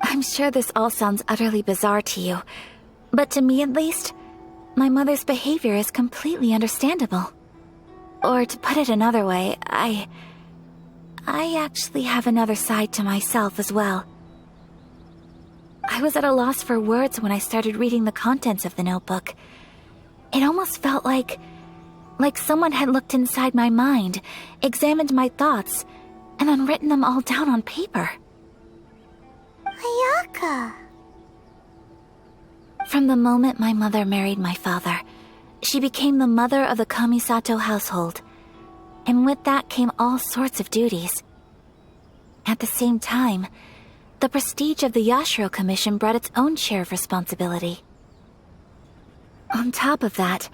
S2: I'm sure this all sounds utterly bizarre to you, but to me at least, my mother's behavior is completely understandable. Or to put it another way, I actually have another side to myself as well. I was at a loss for words when I started reading the contents of the notebook. It almost felt like someone had looked inside my mind, examined my thoughts, and then written them all down on paper.
S1: Ayaka.
S2: From the moment my mother married my father, she became the mother of the Kamisato household, and with that came all sorts of duties. At the same time, the prestige of the Yashiro Commission brought its own share of responsibility. On top of that,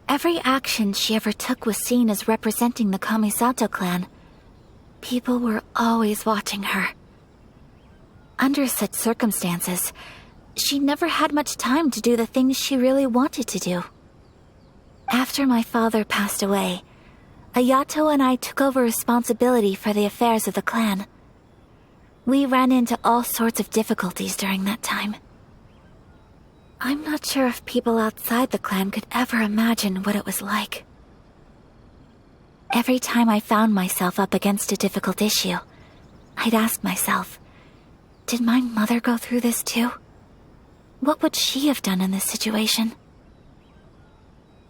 S2: every action she ever took was seen as representing the Kamisato clan. People were always watching her. Under such circumstances, she never had much time to do the things she really wanted to do. After my father passed away, Ayato and I took over responsibility for the affairs of the clan. We ran into all sorts of difficulties during that time. I'm not sure if people outside the clan could ever imagine what it was like. Every time I found myself up against a difficult issue, I'd ask myself, did my mother go through this too? What would she have done in this situation?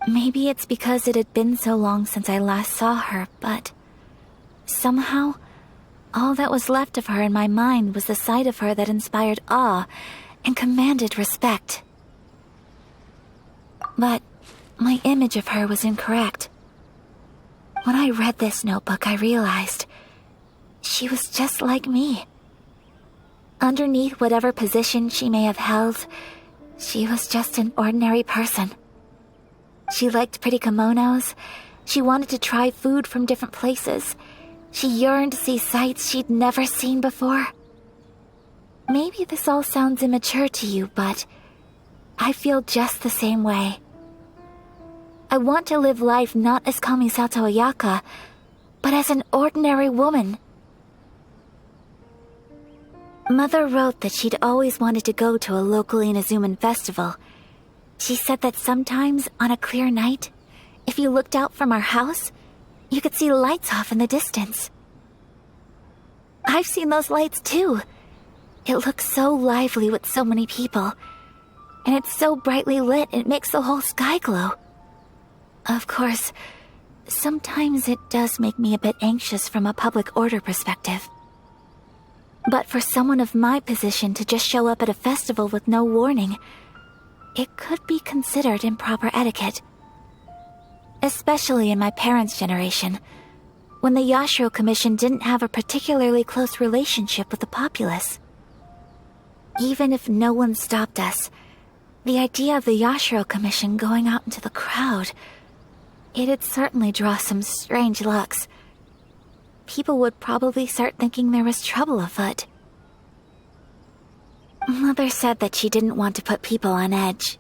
S2: Maybe it's because it had been so long since I last saw her, but somehow, all that was left of her in my mind was the sight of her that inspired awe and commanded respect. But my image of her was incorrect. When I read this notebook, I realized she was just like me. Underneath whatever position she may have held, she was just an ordinary person. She liked pretty kimonos. She wanted to try food from different places. She yearned to see sights she'd never seen before. Maybe this all sounds immature to you, but I feel just the same way. I want to live life not as Kamisato Ayaka, but as an ordinary woman. Mother wrote that she'd always wanted to go to a local Inazuman festival. She said that sometimes, on a clear night, if you looked out from our house, you could see lights off in the distance. I've seen those lights too. It looks so lively with so many people. And it's so brightly lit, it makes the whole sky glow. Of course, sometimes it does make me a bit anxious from a public order perspective. But for someone of my position to just show up at a festival with no warning, it could be considered improper etiquette. Especially in my parents' generation, when the Yashiro Commission didn't have a particularly close relationship with the populace. Even if no one stopped us, the idea of the Yashiro Commission going out into the crowd, it'd certainly draw some strange looks. People would probably start thinking there was trouble afoot. Mother said that she didn't want to put people on edge.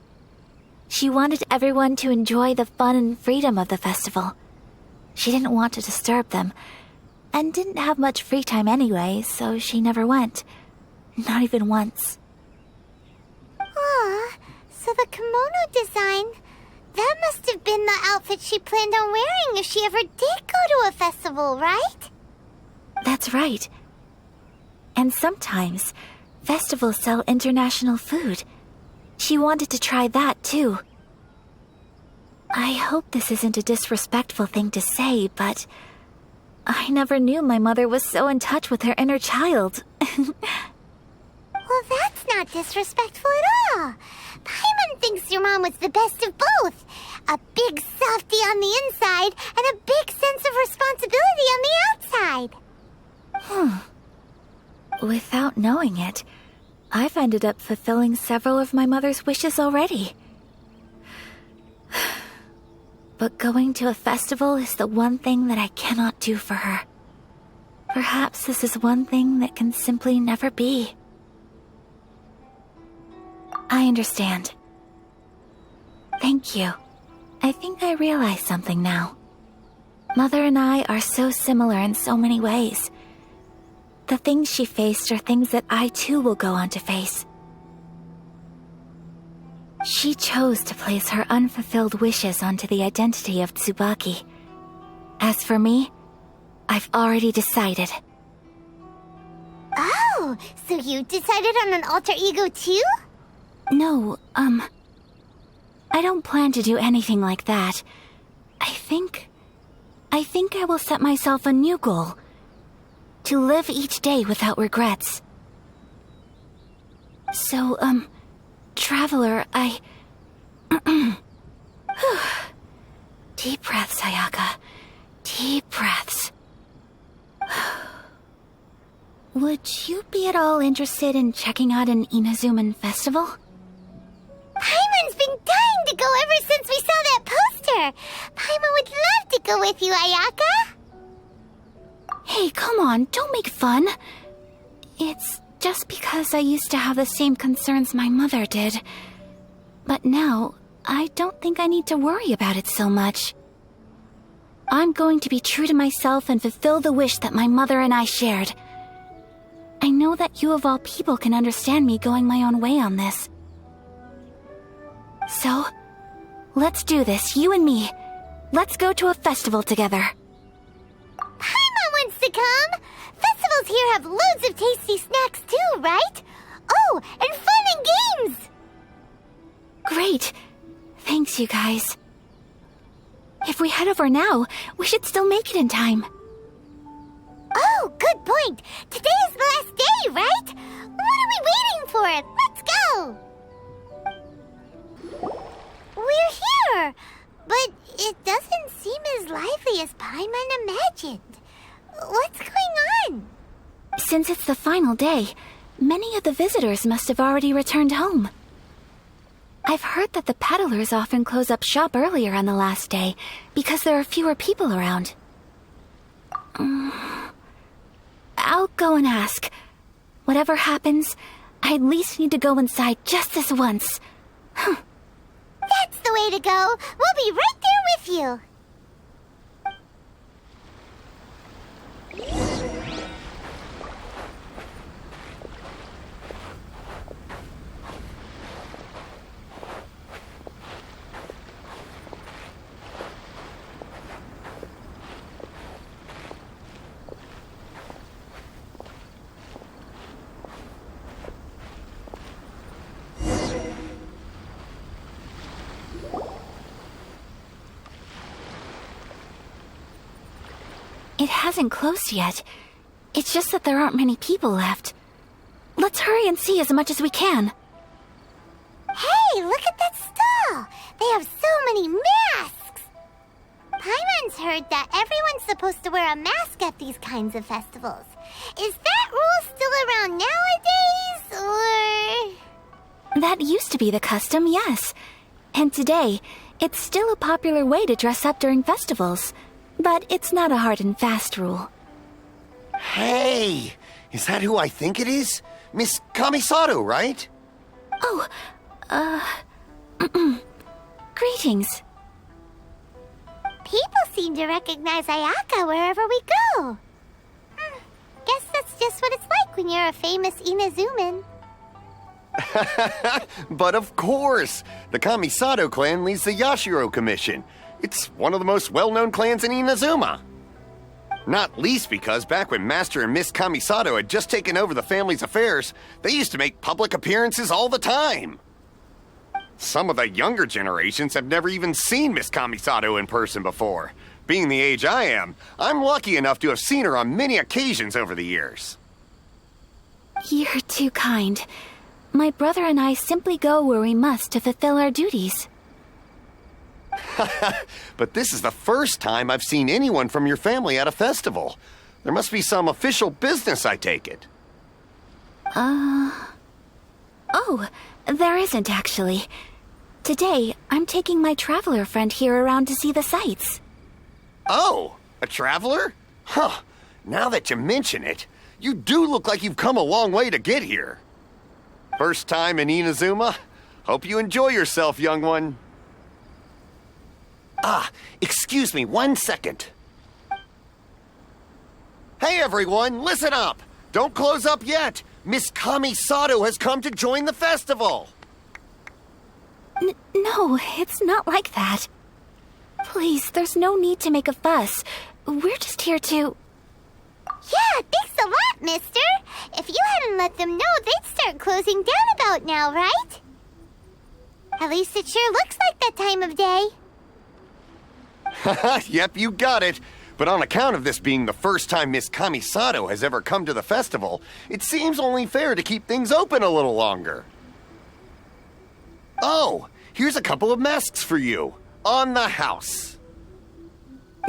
S2: She wanted everyone to enjoy the fun and freedom of the festival. She didn't want to disturb them, and didn't have much free time anyway, so she never went. Not even once.
S1: Aw, so the kimono design, that must have been the outfit she planned on wearing if she ever did go to a festival, right?
S2: That's right. And sometimes, festivals sell international food. She wanted to try that too. I hope this isn't a disrespectful thing to say, but I never knew my mother was so in touch with her inner child.
S1: Well, that's not disrespectful at all. Paimon thinks your mom was the best of both. A big softie on the inside and a big sense of responsibility on the outside.
S2: Without knowing it, I've ended up fulfilling several of my mother's wishes already. But going to a festival is the one thing that I cannot do for her. Perhaps this is one thing that can simply never be. I understand. Thank you. I think I realize something now. Mother and I are so similar in so many ways. The things she faced are things that I too will go on to face. She chose to place her unfulfilled wishes onto the identity of Tsubaki. As for me, I've already decided.
S1: Oh, so you decided on an alter ego too?
S2: No, I don't plan to do anything like that. I think I will set myself a new goal. To live each day without regrets. So, Traveler, Deep breaths, Ayaka. Deep breaths. Would you be at all interested in checking out an Inazuman festival?
S1: Paimon's been dying to go ever since we saw that poster. Paimon would love to go with you, Ayaka.
S2: Hey, come on, don't make fun. It's just because I used to have the same concerns my mother did. But now, I don't think I need to worry about it so much. I'm going to be true to myself and fulfill the wish that my mother and I shared. I know that you of all people can understand me going my own way on this. So, let's do this, you and me. Let's go to a festival together.
S1: Paimon wants to come! Festivals here have loads of tasty snacks too, right? Oh, and fun and games!
S2: Great. Thanks, you guys. If we head over now, we should still make it in time.
S1: Oh, good point. Today is the last day, right? What are we waiting for? Let's go! We're here, but it doesn't seem as lively as Paimon imagined. What's going on?
S2: Since it's the final day, many of the visitors must have already returned home. I've heard that the peddlers often close up shop earlier on the last day because there are fewer people around. I'll go and ask. Whatever happens, I at least need to go inside just this once.
S1: That's the way to go. We'll be right there with you.
S2: It hasn't closed yet. It's just that there aren't many people left. Let's hurry and see as much as we can.
S1: Hey, look at that stall! They have so many masks! Paimon's heard that everyone's supposed to wear a mask at these kinds of festivals. Is that rule still around nowadays, or...?
S2: That used to be the custom, yes. And today, it's still a popular way to dress up during festivals. But it's not a hard and fast rule.
S8: Hey! Is that who I think it is? Miss Kamisato, right?
S2: Oh, greetings.
S1: People seem to recognize Ayaka wherever we go. Guess that's just what it's like when you're a famous Inazuman.
S8: But of course! The Kamisato clan leads the Yashiro Commission. It's one of the most well-known clans in Inazuma. Not least because back when Master and Miss Kamisato had just taken over the family's affairs, they used to make public appearances all the time. Some of the younger generations have never even seen Miss Kamisato in person before. Being the age I am, I'm lucky enough to have seen her on many occasions over the years.
S2: You're too kind. My brother and I simply go where we must to fulfill our duties.
S8: But this is the first time I've seen anyone from your family at a festival. There must be some official business, I take it.
S2: Oh, there isn't actually. Today, I'm taking my traveler friend here around to see the sights.
S8: Oh, a traveler? Huh. Now that you mention it, you do look like you've come a long way to get here. First time in Inazuma? Hope you enjoy yourself, young one. Excuse me 1 second. Hey everyone, listen up! Don't close up yet! Miss Kamisato has come to join the festival!
S2: No, it's not like that. Please, there's no need to make a fuss. We're just here to...
S1: Yeah, thanks a lot, mister. If you hadn't let them know, they'd start closing down about now, right? At least it sure looks like that time of day.
S8: Yep, you got it. But on account of this being the first time Miss Kamisato has ever come to the festival, it seems only fair to keep things open a little longer. Oh, here's a couple of masks for you. On the house.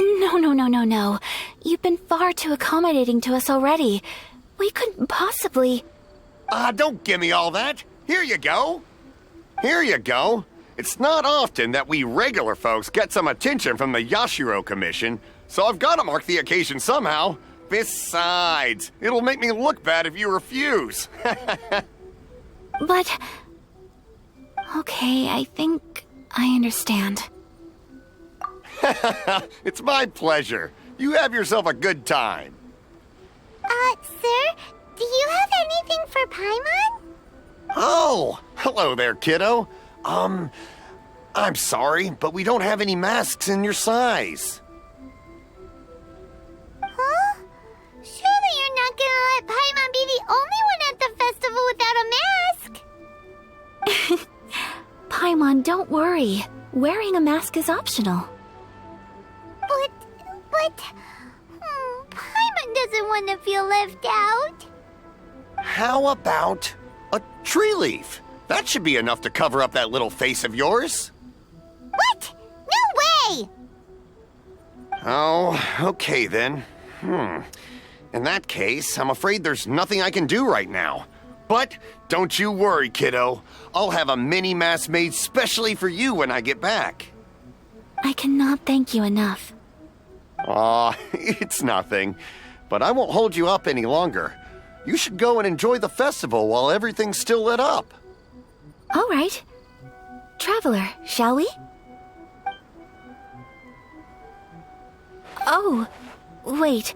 S2: No. You've been far too accommodating to us already. We couldn't possibly...
S8: Don't give me all that. Here you go. Here you go. It's not often that we regular folks get some attention from the Yashiro Commission, so I've got to mark the occasion somehow. Besides, it'll make me look bad if you refuse.
S2: But... Okay, I think I understand.
S8: It's my pleasure. You have yourself a good time.
S1: Sir, do you have anything for Paimon?
S8: Oh, hello there, kiddo. I'm sorry, but we don't have any masks in your size.
S1: Huh? Surely you're not gonna let Paimon be the only one at the festival without a mask?
S2: Paimon, don't worry. Wearing a mask is optional.
S1: But... Paimon doesn't want to feel left out.
S8: How about a tree leaf? That should be enough to cover up that little face of yours.
S1: What? No way!
S8: Oh, okay then. In that case, I'm afraid there's nothing I can do right now. But don't you worry, kiddo. I'll have a mini mask made specially for you when I get back.
S2: I cannot thank you enough.
S8: Aw, it's nothing. But I won't hold you up any longer. You should go and enjoy the festival while everything's still lit up.
S2: All right. Traveler, shall we? Oh, wait.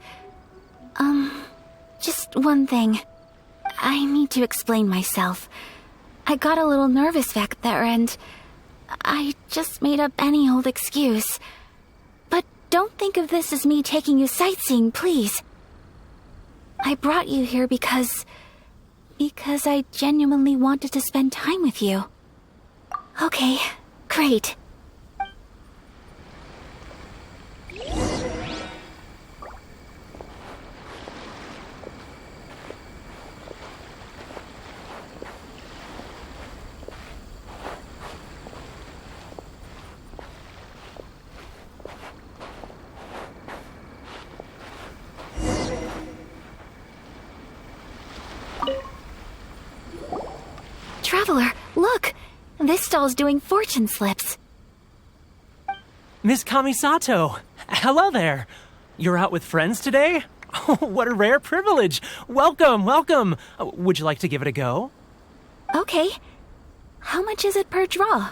S2: Just one thing. I need to explain myself. I got a little nervous back there and I just made up any old excuse. But don't think of this as me taking you sightseeing, please. I brought you here because I genuinely wanted to spend time with you. Okay, great. Traveler, look! This stall's doing fortune slips.
S9: Miss Kamisato, hello there. You're out with friends today? Oh, what a rare privilege. Welcome, welcome. Would you like to give it a go?
S2: Okay. How much is it per draw?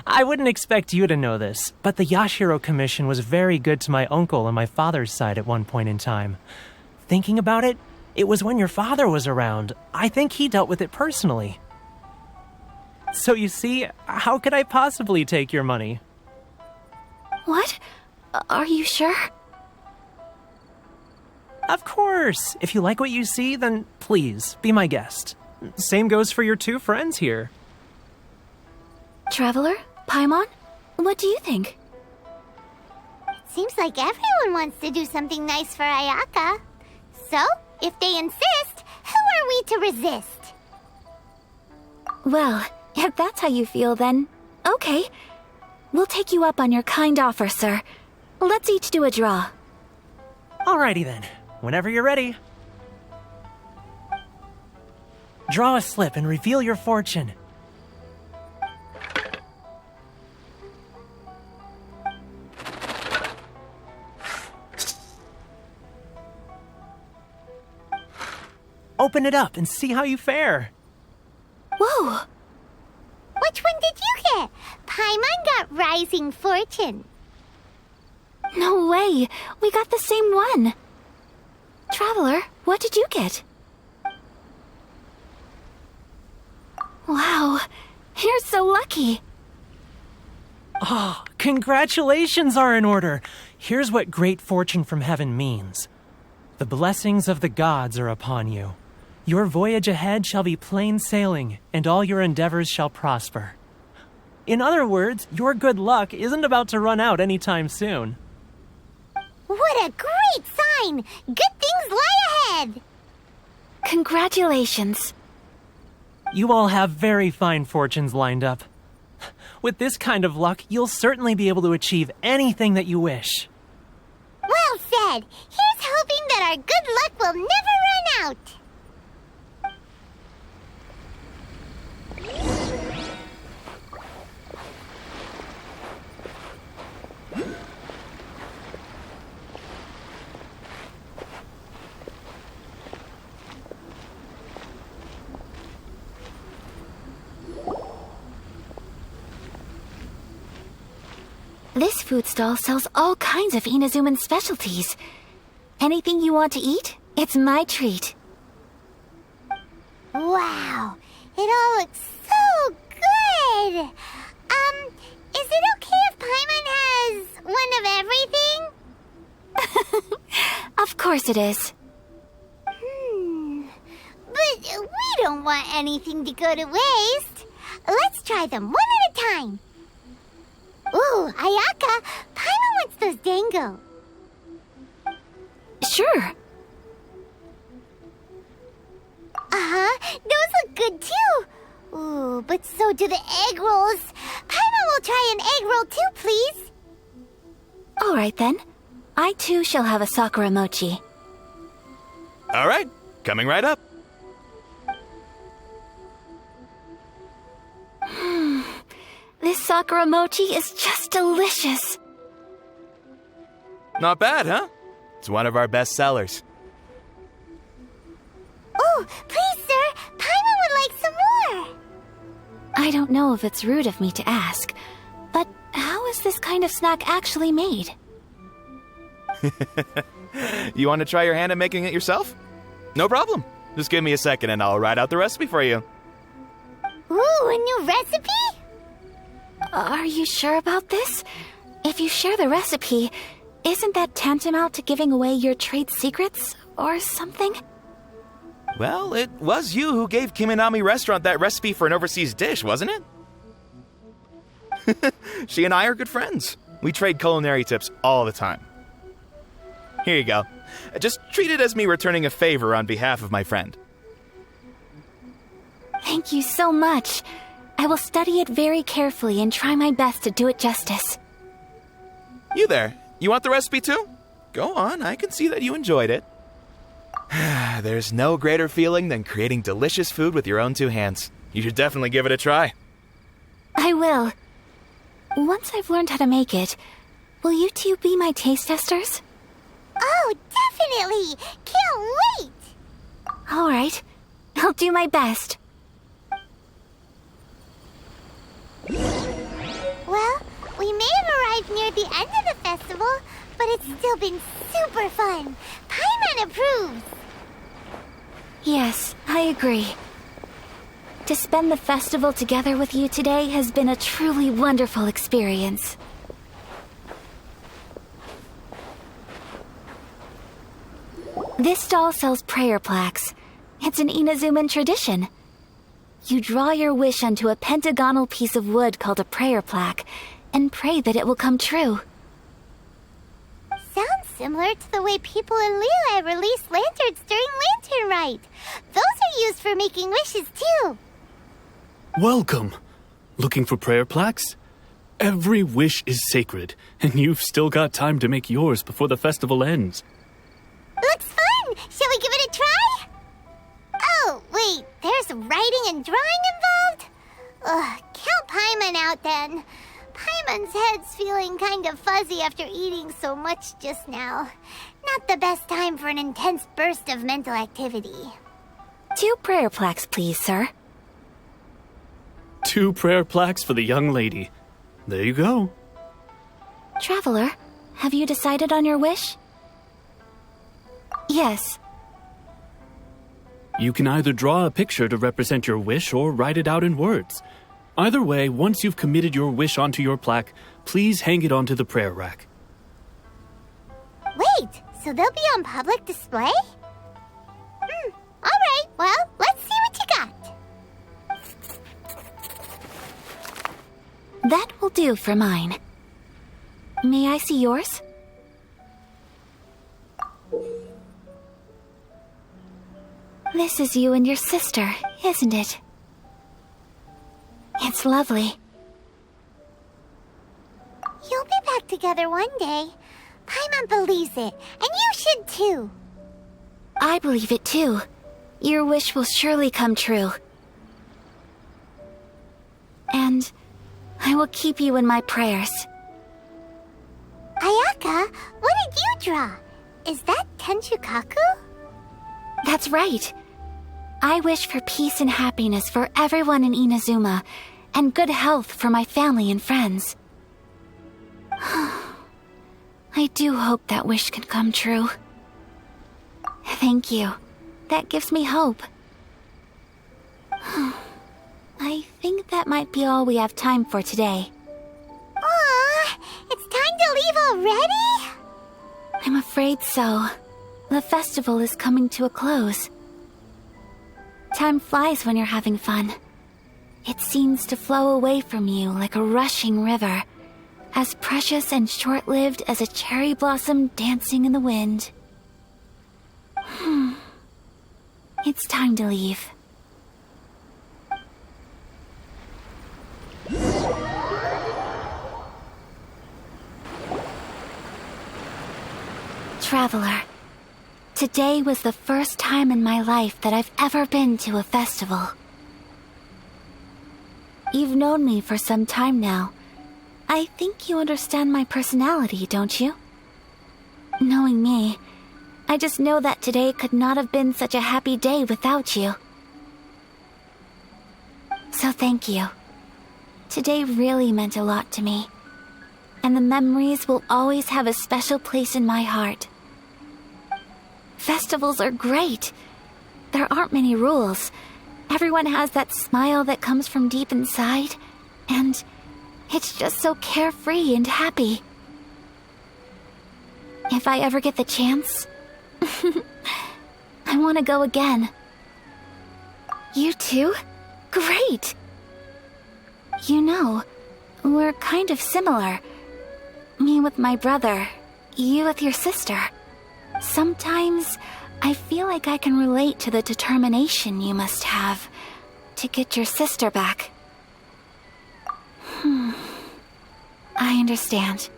S9: I wouldn't expect you to know this, but the Yashiro Commission was very good to my uncle on my father's side at one point in time. Thinking about it, it was when your father was around. I think he dealt with it personally. So you see, how could I possibly take your money?
S2: What? Are you sure?
S9: Of course. If you like what you see, then please, be my guest. Same goes for your two friends here.
S2: Traveler? Paimon? What do you think?
S1: Seems like everyone wants to do something nice for Ayaka. So, if they insist, who are we to resist?
S2: Well, if that's how you feel, then okay. We'll take you up on your kind offer, sir. Let's each do a draw.
S9: Alrighty then. Whenever you're ready. Draw a slip and reveal your fortune. Open it up and see how you fare.
S2: Whoa!
S1: Which one did you get? Paimon got Rising Fortune.
S2: No way! We got the same one! Traveler, what did you get? Wow, you're so lucky!
S9: Ah, congratulations are in order. Here's what great fortune from heaven means. The blessings of the gods are upon you. Your voyage ahead shall be plain sailing, and all your endeavors shall prosper. In other words, your good luck isn't about to run out anytime soon.
S1: What a great sign! Good things lie ahead!
S2: Congratulations.
S9: You all have very fine fortunes lined up. With this kind of luck, you'll certainly be able to achieve anything that you wish.
S1: Well said! Here's hoping that our good luck will never run out!
S2: This food stall sells all kinds of Inazuman specialties. Anything you want to eat, it's my treat.
S1: Wow! It all looks so good! Is it okay if Paimon has one of everything?
S2: Of course it is.
S1: But we don't want anything to go to waste. Let's try them one at a time. Ooh, Ayaka, Paimon wants those dango.
S2: Sure.
S1: Those look good too. Ooh, but so do the egg rolls. Paimon will try an egg roll too, please.
S2: All right then. I too shall have a Sakura mochi.
S10: All right, coming right up.
S2: This Sakura mochi is just delicious.
S10: Not bad, huh? It's one of our best sellers.
S1: Oh, please, sir. Paimon would like some more.
S2: I don't know if it's rude of me to ask, but how is this kind of snack actually made?
S10: You want to try your hand at making it yourself? No problem. Just give me a second and I'll write out the recipe for you.
S1: Ooh, a new recipe?
S2: Are you sure about this? If you share the recipe, isn't that tantamount to giving away your trade secrets or something?
S10: Well, it was you who gave Kiminami Restaurant that recipe for an overseas dish, wasn't it? She and I are good friends. We trade culinary tips all the time. Here you go. Just treat it as me returning a favor on behalf of my friend.
S2: Thank you so much. I will study it very carefully and try my best to do it justice.
S10: You there. You want the recipe too? Go on, I can see that you enjoyed it. There's no greater feeling than creating delicious food with your own two hands. You should definitely give it a try.
S2: I will. Once I've learned how to make it, will you two be my taste testers?
S1: Oh, definitely! Can't wait!
S2: All right. I'll do my best.
S1: Well, we may have arrived near the end of the festival, but it's still been super fun. Paimon approves.
S2: Yes, I agree. To spend the festival together with you today has been a truly wonderful experience. This stall sells prayer plaques. It's an Inazuman tradition. You draw your wish onto a pentagonal piece of wood called a prayer plaque and pray that it will come true.
S1: Sounds similar to the way people in Liyue release lanterns during Lantern Rite. Those are used for making wishes, too.
S11: Welcome. Looking for prayer plaques? Every wish is sacred, and you've still got time to make yours before the festival ends.
S1: Looks fun! Shall we give it a try? Oh, wait, there's writing and drawing involved? Ugh, count Paimon out then. Paimon's head's feeling kind of fuzzy after eating so much just now. Not the best time for an intense burst of mental activity.
S2: 2 prayer plaques, please, sir.
S11: 2 prayer plaques for the young lady. There you go.
S2: Traveler, have you decided on your wish? Yes.
S11: You can either draw a picture to represent your wish or write it out in words. Either way, once you've committed your wish onto your plaque, please hang it onto the prayer rack.
S1: Wait, so they'll be on public display? Alright, well, let's see what you got.
S2: That will do for mine. May I see yours? This is you and your sister, isn't it? It's lovely.
S1: You'll be back together one day. Paimon believes it, and you should too.
S2: I believe it too. Your wish will surely come true. And I will keep you in my prayers.
S1: Ayaka, what did you draw? Is that Tenchukaku?
S2: That's right. I wish for peace and happiness for everyone in Inazuma, and good health for my family and friends. I do hope that wish can come true. Thank you. That gives me hope. I think that might be all we have time for today.
S1: Aw, it's time to leave already?
S2: I'm afraid so. The festival is coming to a close. Time flies when you're having fun. It seems to flow away from you like a rushing river, as precious and short-lived as a cherry blossom dancing in the wind. It's time to leave. Traveler, today was the first time in my life that I've ever been to a festival. You've known me for some time now. I think you understand my personality, don't you? Knowing me, I just know that today could not have been such a happy day without you. So thank you. Today really meant a lot to me, and the memories will always have a special place in my heart. Festivals are great. There aren't many rules. Everyone has that smile that comes from deep inside, and it's just so carefree and happy. If I ever get the chance, I want to go again. You too? Great! You know, we're kind of similar. Me with my brother, you with your sister. Sometimes I feel like I can relate to the determination you must have to get your sister back. I understand.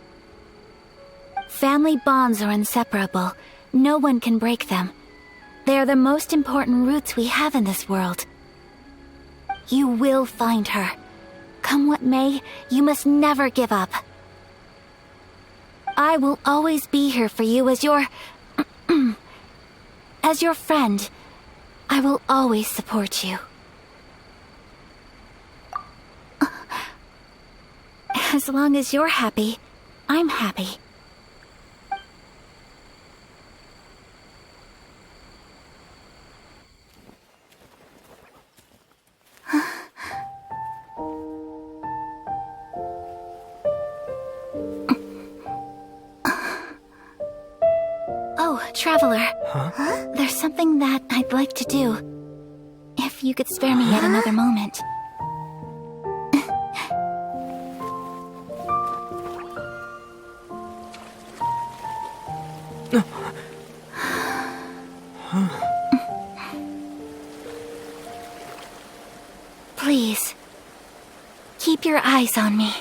S2: Family bonds are inseparable. No one can break them. They're the most important roots we have in this world. You will find her. Come what may, you must never give up. I will always be here for you as your... as your friend. I will always support you. As long as you're happy, I'm happy. Oh, Traveler. Huh? There's something that I'd like to do. If you could spare me yet another moment. Please, keep your eyes on me.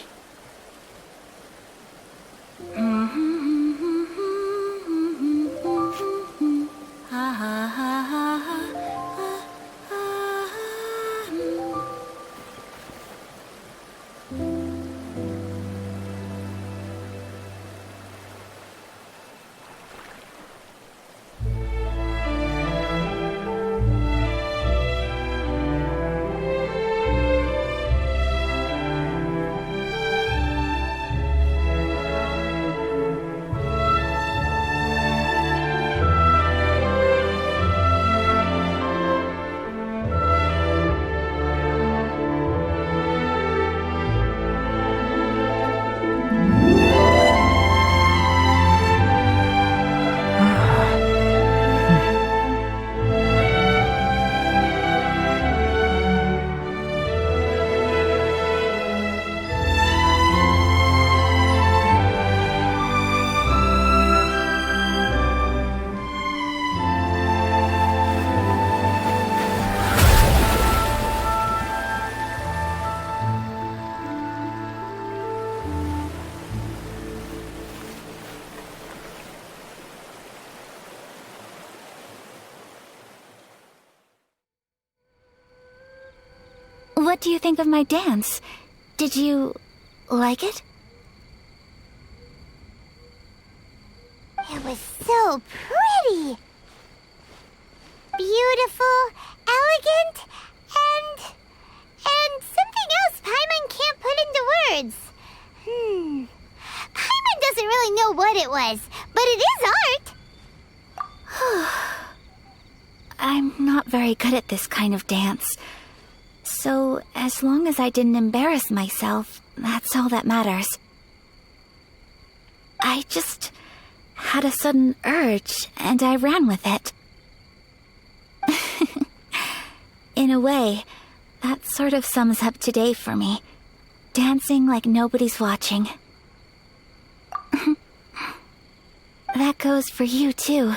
S2: What do you think of my dance? Did you like it?
S1: It was so pretty. Beautiful, elegant, and something else Paimon can't put into words. Paimon doesn't really know what it was, but it is art.
S2: I'm not very good at this kind of dance. So, as long as I didn't embarrass myself, that's all that matters. I just had a sudden urge, and I ran with it. In a way, that sort of sums up today for me. Dancing like nobody's watching. That goes for you, too.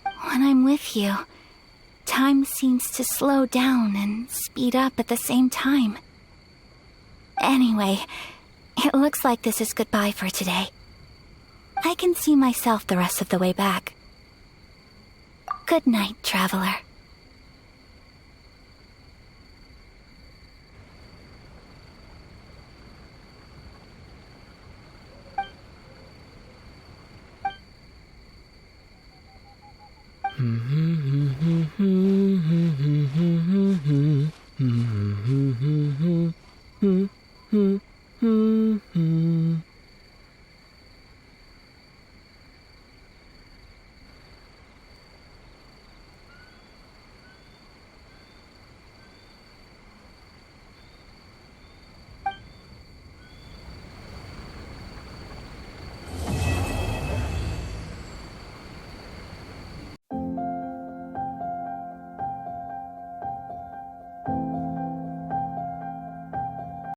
S2: When I'm with you, time seems to slow down and speed up at the same time. Anyway, it looks like this is goodbye for today. I can see myself the rest of the way back. Good night, Traveler.